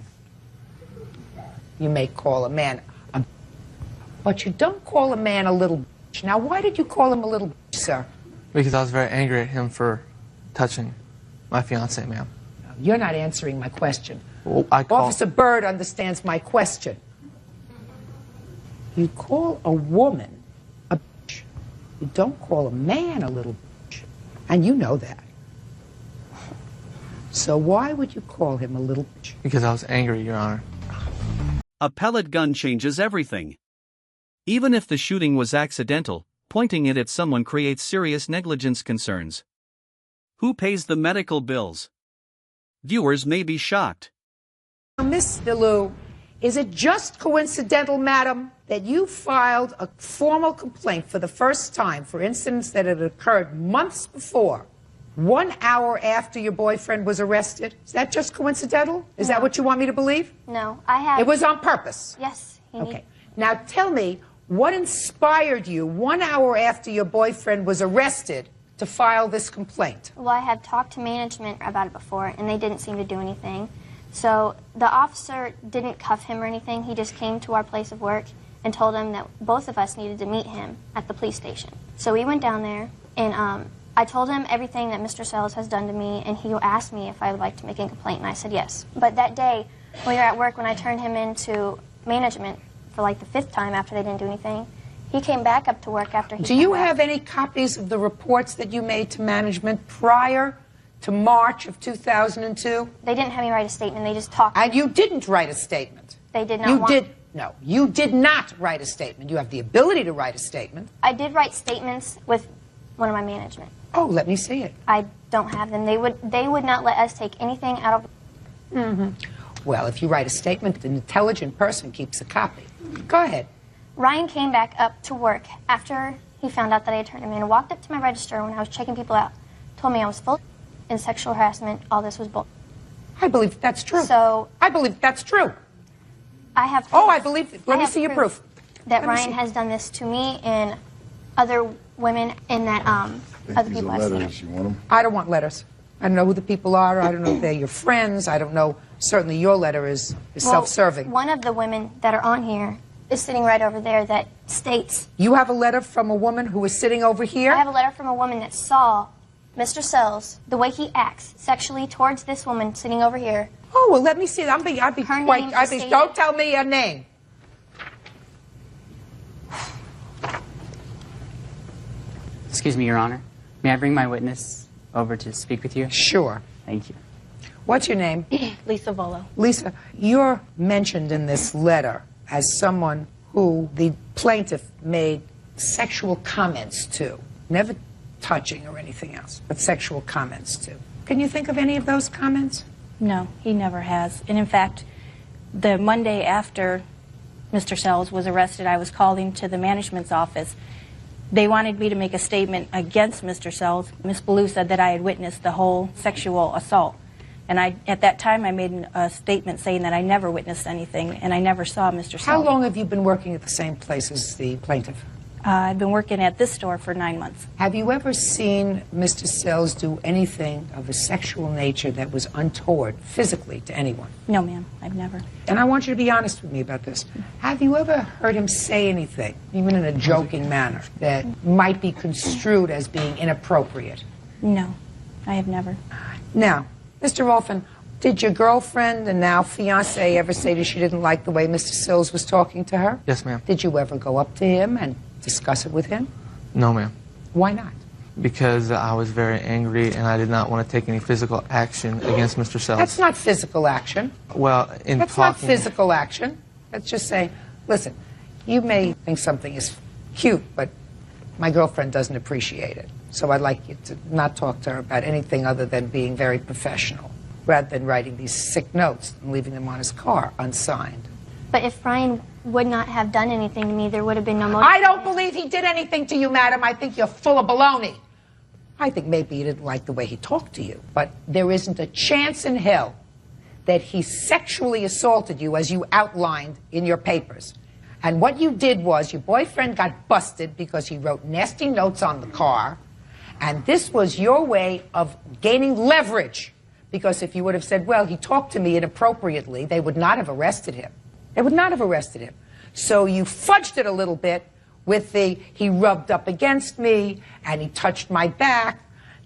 [SPEAKER 1] You may call a man a but you don't call a man a little Now, why did you call him a little sir?
[SPEAKER 3] Because I was very angry at him for touching my fiancée, ma'am.
[SPEAKER 1] You're not answering my question.
[SPEAKER 3] Well,
[SPEAKER 1] Officer Byrd understands my question. You call a woman a bitch. You don't call a man a little bitch. And you know that. So why would you call him a little bitch?
[SPEAKER 3] Because I was angry, Your Honor.
[SPEAKER 9] A pellet gun changes everything. Even if the shooting was accidental, pointing it at someone creates serious negligence concerns. Who pays the medical bills? Viewers may be shocked.
[SPEAKER 1] Miss DeLu, is it just coincidental, madam, that you filed a formal complaint for the first time for incidents that had occurred months before, 1 hour after your boyfriend was arrested? Is that just coincidental? Is that what you want me to believe?
[SPEAKER 15] No, I have...
[SPEAKER 1] It was on purpose?
[SPEAKER 15] Yes.
[SPEAKER 1] Okay. Now tell me, what inspired you 1 hour after your boyfriend was arrested to file this complaint?
[SPEAKER 15] Well, I had talked to management about it before, and they didn't seem to do anything. So the officer didn't cuff him or anything. He just came to our place of work and told him that both of us needed to meet him at the police station. So we went down there, and I told him everything that Mr. Sells has done to me, and he asked me if I would like to make a complaint, and I said yes. But that day, when we were at work, when I turned him into management for like the 5th time after they didn't do anything, he came back up to work after he
[SPEAKER 1] Do you have any copies of the reports that you made to management prior to March of 2002?
[SPEAKER 15] They didn't have me write a statement. They just talked.
[SPEAKER 1] And you didn't write a statement?
[SPEAKER 15] They did not
[SPEAKER 1] You
[SPEAKER 15] want...
[SPEAKER 1] did... No, you did not write a statement. You have the ability to write a statement.
[SPEAKER 15] I did write statements with one of my management.
[SPEAKER 1] Oh, let me see it.
[SPEAKER 15] I don't have them. They would not let us take anything out of...
[SPEAKER 1] Mm-hmm. Well, if you write a statement, an intelligent person keeps a copy. Go ahead.
[SPEAKER 15] Ryan came back up to work after he found out that I had turned him in, walked up to my register when I was checking people out, told me I was full in sexual harassment, all this was bull.
[SPEAKER 1] I believe that's true.
[SPEAKER 15] So...
[SPEAKER 1] I believe that's true.
[SPEAKER 15] I have proof.
[SPEAKER 1] Oh, I believe it. Let me see your proof.
[SPEAKER 15] That Ryan has done this to me and other women and that other people have seen it.
[SPEAKER 5] You want them?
[SPEAKER 1] I don't want letters. I don't know who the people are. I don't know if they're your friends. I don't know. Certainly your letter is self-serving.
[SPEAKER 15] One of the women that are on here is sitting right over there that states...
[SPEAKER 1] You have a letter from a woman who is sitting over here?
[SPEAKER 15] I have a letter from a woman that saw Mr. Sells, the way he acts sexually towards this woman sitting over here.
[SPEAKER 1] Oh, well, let me see. Don't tell me your name.
[SPEAKER 21] Excuse me, Your Honor. May I bring my witness over to speak with you?
[SPEAKER 1] Sure.
[SPEAKER 21] Thank you.
[SPEAKER 1] What's your name?
[SPEAKER 10] Lisa Volo.
[SPEAKER 1] Lisa, you're mentioned in this letter as someone who the plaintiff made sexual comments to. Never touching or anything else, but sexual comments to. Can you think of any of those comments?
[SPEAKER 10] No, he never has. And in fact, the Monday after Mr. Sells was arrested, I was called into the management's office. They wanted me to make a statement against Mr. Sells. Ms. Ballou said that I had witnessed the whole sexual assault. And at that time, I made a statement saying that I never witnessed anything and I never saw Mr. Sells.
[SPEAKER 1] How long have you been working at the same place as the plaintiff?
[SPEAKER 10] I've been working at this store for 9 months.
[SPEAKER 1] Have you ever seen Mr. Sells do anything of a sexual nature that was untoward physically to anyone?
[SPEAKER 10] No, ma'am, I've never.
[SPEAKER 1] And I want you to be honest with me about this. Have you ever heard him say anything, even in a joking manner, that might be construed as being inappropriate?
[SPEAKER 10] No, I have never.
[SPEAKER 1] Now, Mr. Rolfin, did your girlfriend and now fiancé ever say that she didn't like the way Mr. Sells was talking to her?
[SPEAKER 3] Yes, ma'am.
[SPEAKER 1] Did you ever go up to him and discuss it with him?
[SPEAKER 3] No, ma'am.
[SPEAKER 1] Why not?
[SPEAKER 3] Because I was very angry and I did not want to take any physical action against Mr. Sells.
[SPEAKER 1] That's not physical action.
[SPEAKER 3] Well,
[SPEAKER 1] That's not physical action. Let's just say, listen, you may think something is cute, but my girlfriend doesn't appreciate it. So I'd like you to not talk to her about anything other than being very professional, rather than writing these sick notes and leaving them on his car unsigned.
[SPEAKER 15] But if Ryan would not have done anything to me, there would have been no motive.
[SPEAKER 1] I don't believe he did anything to you, madam. I think you're full of baloney. I think maybe you didn't like the way he talked to you, but there isn't a chance in hell that he sexually assaulted you as you outlined in your papers. And what you did was your boyfriend got busted because he wrote nasty notes on the car, and this was your way of gaining leverage. Because if you would have said, well, he talked to me inappropriately, they would not have arrested him. They would not have arrested him. So you fudged it a little bit with the, he rubbed up against me and he touched my back.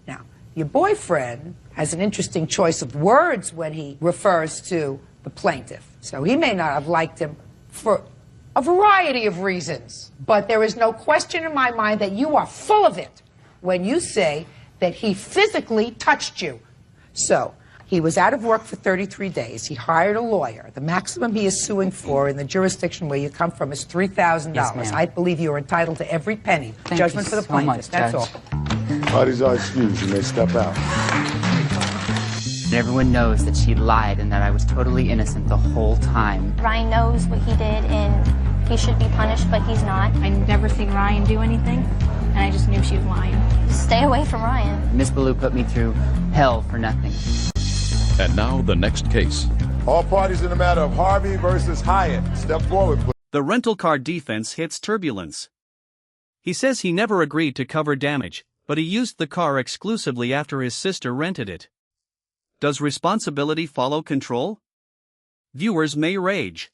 [SPEAKER 1] Now, your boyfriend has an interesting choice of words when he refers to the plaintiff. So he may not have liked him for a variety of reasons. But there is no question in my mind that you are full of it when you say that he physically touched you. So, he was out of work for 33 days. He hired a lawyer. The maximum he is suing for in the jurisdiction where you come from is $3,000.
[SPEAKER 21] Yes,
[SPEAKER 1] I believe you are entitled to every penny.
[SPEAKER 21] Thank
[SPEAKER 1] Judgment
[SPEAKER 21] you
[SPEAKER 1] for the
[SPEAKER 21] so
[SPEAKER 1] plaintiff.
[SPEAKER 21] much,
[SPEAKER 1] That's
[SPEAKER 21] Judge.
[SPEAKER 1] all.
[SPEAKER 5] Parties are excused. You may step out.
[SPEAKER 21] And everyone knows that she lied and that I was totally innocent the whole time.
[SPEAKER 15] Ryan knows what he did and he should be punished, but he's not.
[SPEAKER 2] I'd never seen Ryan do anything, and I just knew she was lying.
[SPEAKER 15] Stay away from Ryan.
[SPEAKER 21] Miss Ballou put me through hell for nothing.
[SPEAKER 4] And now the next case.
[SPEAKER 5] All parties in the matter of Harvey versus Hyatt. Step forward, please.
[SPEAKER 9] The rental car defense hits turbulence. He says he never agreed to cover damage, but he used the car exclusively after his sister rented it. Does responsibility follow control? Viewers may rage.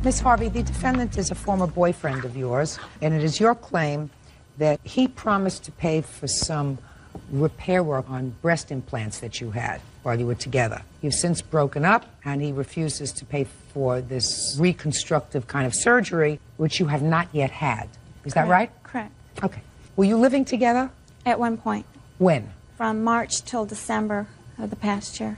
[SPEAKER 1] Ms. Harvey, the defendant is a former boyfriend of yours, and it is your claim that he promised to pay for some repair work on breast implants that you had while you were together. You've since broken up, and he refuses to pay for this reconstructive kind of surgery, which you have not yet had. Is that right?
[SPEAKER 22] Correct.
[SPEAKER 1] Okay. Were you living together?
[SPEAKER 22] At one point.
[SPEAKER 1] When?
[SPEAKER 22] From March till December of the past year.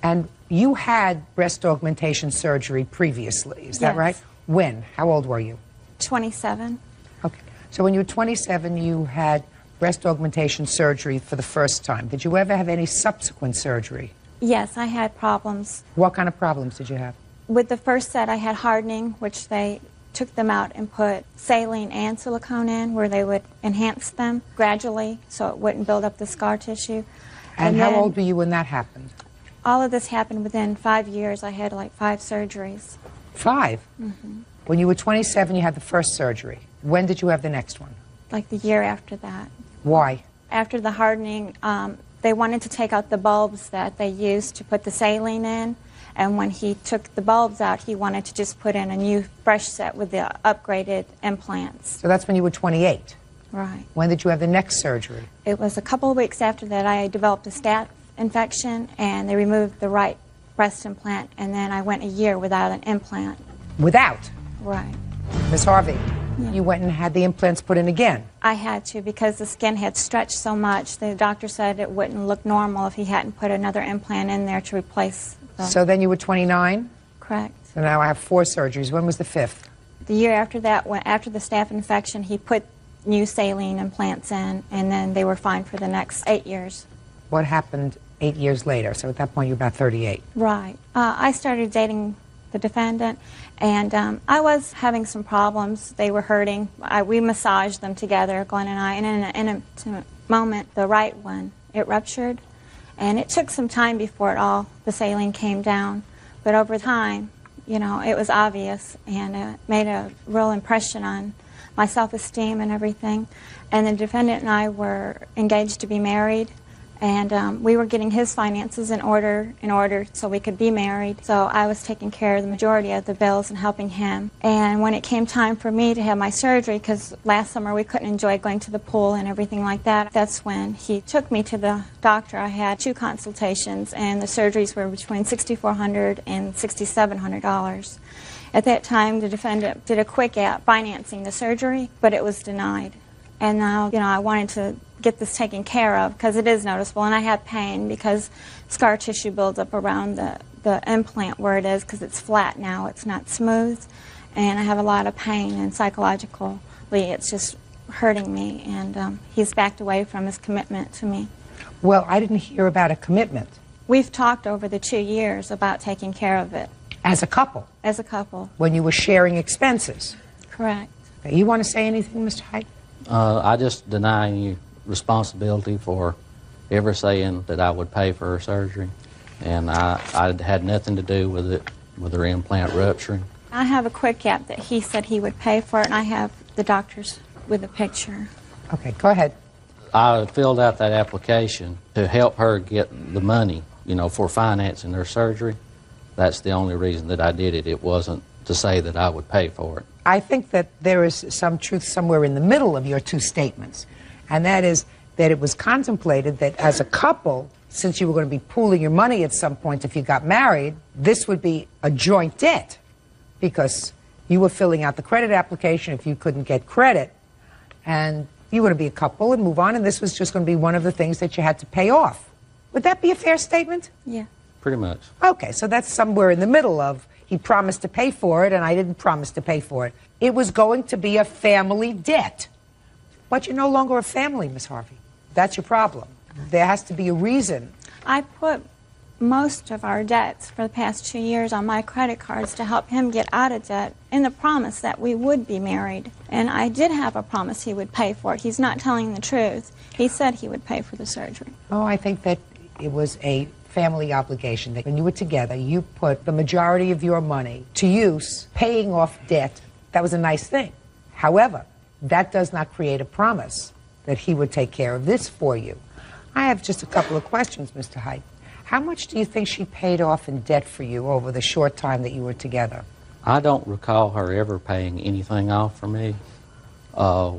[SPEAKER 1] And you had breast augmentation surgery previously, is that
[SPEAKER 22] Yes.
[SPEAKER 1] right? When? How old were you?
[SPEAKER 22] 27.
[SPEAKER 1] Okay. So when you were 27, you had breast augmentation surgery for the first time. Did you ever have any subsequent surgery?
[SPEAKER 22] Yes, I had problems.
[SPEAKER 1] What kind of problems did you have?
[SPEAKER 22] With the first set, I had hardening, which they took them out and put saline and silicone in, where they would enhance them gradually so it wouldn't build up the scar tissue.
[SPEAKER 1] And how
[SPEAKER 22] then
[SPEAKER 1] old were you when that happened?
[SPEAKER 22] all of this happened within 5 years. I had like 5 surgeries.
[SPEAKER 1] 5?
[SPEAKER 22] Mm-hmm.
[SPEAKER 1] When you were 27, you had the first surgery. When did you have the next one?
[SPEAKER 22] Like the year after that.
[SPEAKER 1] Why?
[SPEAKER 22] After the hardening, they wanted to take out the bulbs that they used to put the saline in. And when he took the bulbs out, he wanted to just put in a new fresh set with the upgraded implants.
[SPEAKER 1] So that's when you were 28.
[SPEAKER 22] Right.
[SPEAKER 1] When did you have the next surgery?
[SPEAKER 22] It was a couple of weeks after that I developed a staph infection, and they removed the right breast implant, and then I went a year without an implant.
[SPEAKER 1] Without?
[SPEAKER 22] Right.
[SPEAKER 1] Ms. Harvey, you went and had the implants put in again.
[SPEAKER 22] I had to because the skin had stretched so much. The doctor said it wouldn't look normal if he hadn't put another implant in there to replace the...
[SPEAKER 1] So then you were 29?
[SPEAKER 22] Correct.
[SPEAKER 1] So now I have 4 surgeries. When was the 5th?
[SPEAKER 22] The year after that, after the staph infection, he put new saline implants in, and then they were fine for the next 8 years.
[SPEAKER 1] What happened 8 years later? So at that point, you're about 38.
[SPEAKER 22] Right. I started dating the defendant, and I was having some problems. They were hurting. We massaged them together, Glenn and I, and in an intimate moment, the right one, it ruptured. And it took some time before the saline came down. But over time, you know, it was obvious, and it made a real impression on my self-esteem and everything. And the defendant and I were engaged to be married, and we were getting his finances in order so we could be married. So I was taking care of the majority of the bills and helping him. And when it came time for me to have my surgery, because last summer we couldn't enjoy going to the pool and everything like that, that's when he took me to the doctor. I had 2 consultations, and the surgeries were between $6,400 and $6,700. At that time, the defendant did a quick at financing the surgery, but it was denied. And now, you know, I wanted to get this taken care of because it is noticeable, and I have pain because scar tissue builds up around the implant where it is because it's flat now, it's not smooth, and I have a lot of pain, and psychologically it's just hurting me, and he's backed away from his commitment to me.
[SPEAKER 1] Well, I didn't hear about a commitment.
[SPEAKER 22] We've talked over the 2 years about taking care of it.
[SPEAKER 1] As a couple?
[SPEAKER 22] As a couple.
[SPEAKER 1] When you were sharing expenses?
[SPEAKER 22] Correct.
[SPEAKER 1] Okay, you want to say anything, Mr. Hyde?
[SPEAKER 23] I just deny any responsibility for ever saying that I would pay for her surgery, and I had nothing to do with it, with her implant rupturing.
[SPEAKER 22] I have a quick app that he said he would pay for it, and I have the doctor's with a picture.
[SPEAKER 1] Okay, go ahead.
[SPEAKER 23] I filled out that application to help her get the money, you know, for financing her surgery. That's the only reason that I did it. It wasn't to say that I would pay for it.
[SPEAKER 1] I think that there is some truth somewhere in the middle of your two statements, and that is that it was contemplated that as a couple, since you were going to be pooling your money at some point if you got married, this would be a joint debt because you were filling out the credit application if you couldn't get credit, and you were to be a couple and move on, and this was just going to be one of the things that you had to pay off. Would that be a fair statement?
[SPEAKER 22] Yeah.
[SPEAKER 23] Pretty much.
[SPEAKER 1] Okay, so that's somewhere in the middle of he promised to pay for it and I didn't promise to pay for it. It was going to be a family debt. But you're no longer a family, Miss Harvey. That's your problem. There has to be a reason.
[SPEAKER 22] I put most of our debts for the past 2 years on my credit cards to help him get out of debt in the promise that we would be married. And I did have a promise he would pay for it. He's not telling the truth. He said he would pay for the surgery.
[SPEAKER 1] Oh, I think that it was a family obligation that when you were together, you put the majority of your money to use paying off debt. That was a nice thing. However, that does not create a promise that he would take care of this for you. I have just a couple of questions, Mr. Height. How much do you think she paid off in debt for you over the short time that you were together?
[SPEAKER 23] I don't recall her ever paying anything off for me.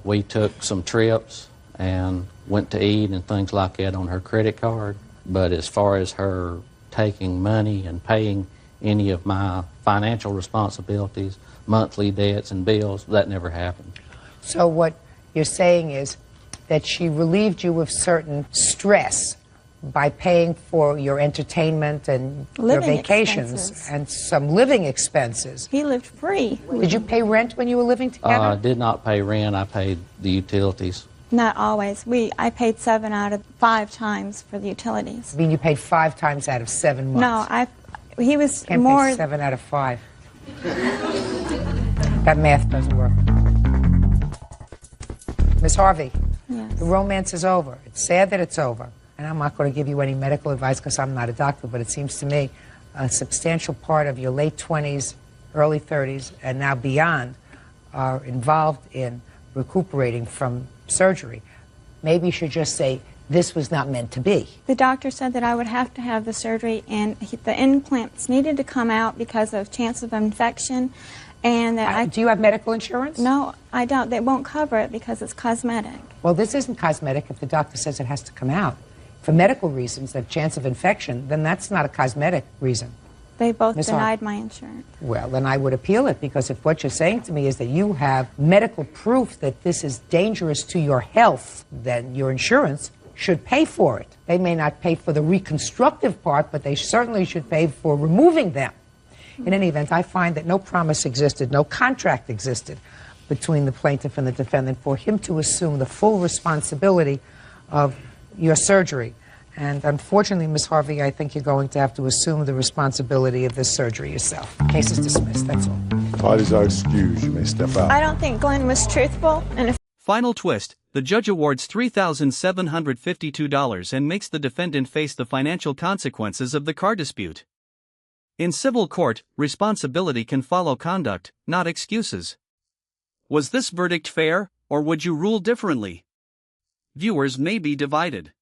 [SPEAKER 23] We took some trips and went to eat and things like that on her credit card. But as far as her taking money and paying any of my financial responsibilities, monthly debts and bills, that never happened.
[SPEAKER 1] So what you're saying is that she relieved you of certain stress by paying for your entertainment and your vacations
[SPEAKER 22] expenses.
[SPEAKER 1] and some living expenses.
[SPEAKER 22] He lived free.
[SPEAKER 1] Did you pay rent when you were living together?
[SPEAKER 23] I did not pay rent. I paid the utilities.
[SPEAKER 22] Not always. I paid 7 out of 5 times for the utilities.
[SPEAKER 1] I mean, you paid 5 times out of 7 months.
[SPEAKER 22] No, he was
[SPEAKER 1] Can't
[SPEAKER 22] more.
[SPEAKER 1] pay 7 out of 5. That math doesn't work. Miss Harvey,
[SPEAKER 22] Yes.
[SPEAKER 1] the romance is over. It's sad that it's over. And I'm not going to give you any medical advice because I'm not a doctor, but it seems to me a substantial part of your late 20s, early 30s, and now beyond are involved in recuperating from surgery. Maybe you should just say, this was not meant to be.
[SPEAKER 22] The doctor said that I would have to have the surgery, and the implants needed to come out because of chance of infection, and that
[SPEAKER 1] do you have medical insurance?
[SPEAKER 22] No, I don't. They won't cover it because it's cosmetic.
[SPEAKER 1] Well, this isn't cosmetic if the doctor says it has to come out. For medical reasons, the chance of infection, then that's not a cosmetic reason.
[SPEAKER 22] They both
[SPEAKER 1] Ms.
[SPEAKER 22] denied my insurance.
[SPEAKER 1] Well, then I would appeal it, because if what you're saying to me is that you have medical proof that this is dangerous to your health, then your insurance should pay for it. They may not pay for the reconstructive part, but they certainly should pay for removing them. In any event, I find that no promise existed, no contract existed between the plaintiff and the defendant for him to assume the full responsibility of your surgery. And unfortunately, Ms. Harvey, I think you're going to have to assume the responsibility of this surgery yourself. Case is dismissed, that's all.
[SPEAKER 5] Parties are excused. You may step out.
[SPEAKER 22] I don't think Glenn was truthful, and if
[SPEAKER 9] Final twist, the judge awards $3,752 and makes the defendant face the financial consequences of the car dispute. In civil court, responsibility can follow conduct, not excuses. Was this verdict fair, or would you rule differently? Viewers may be divided.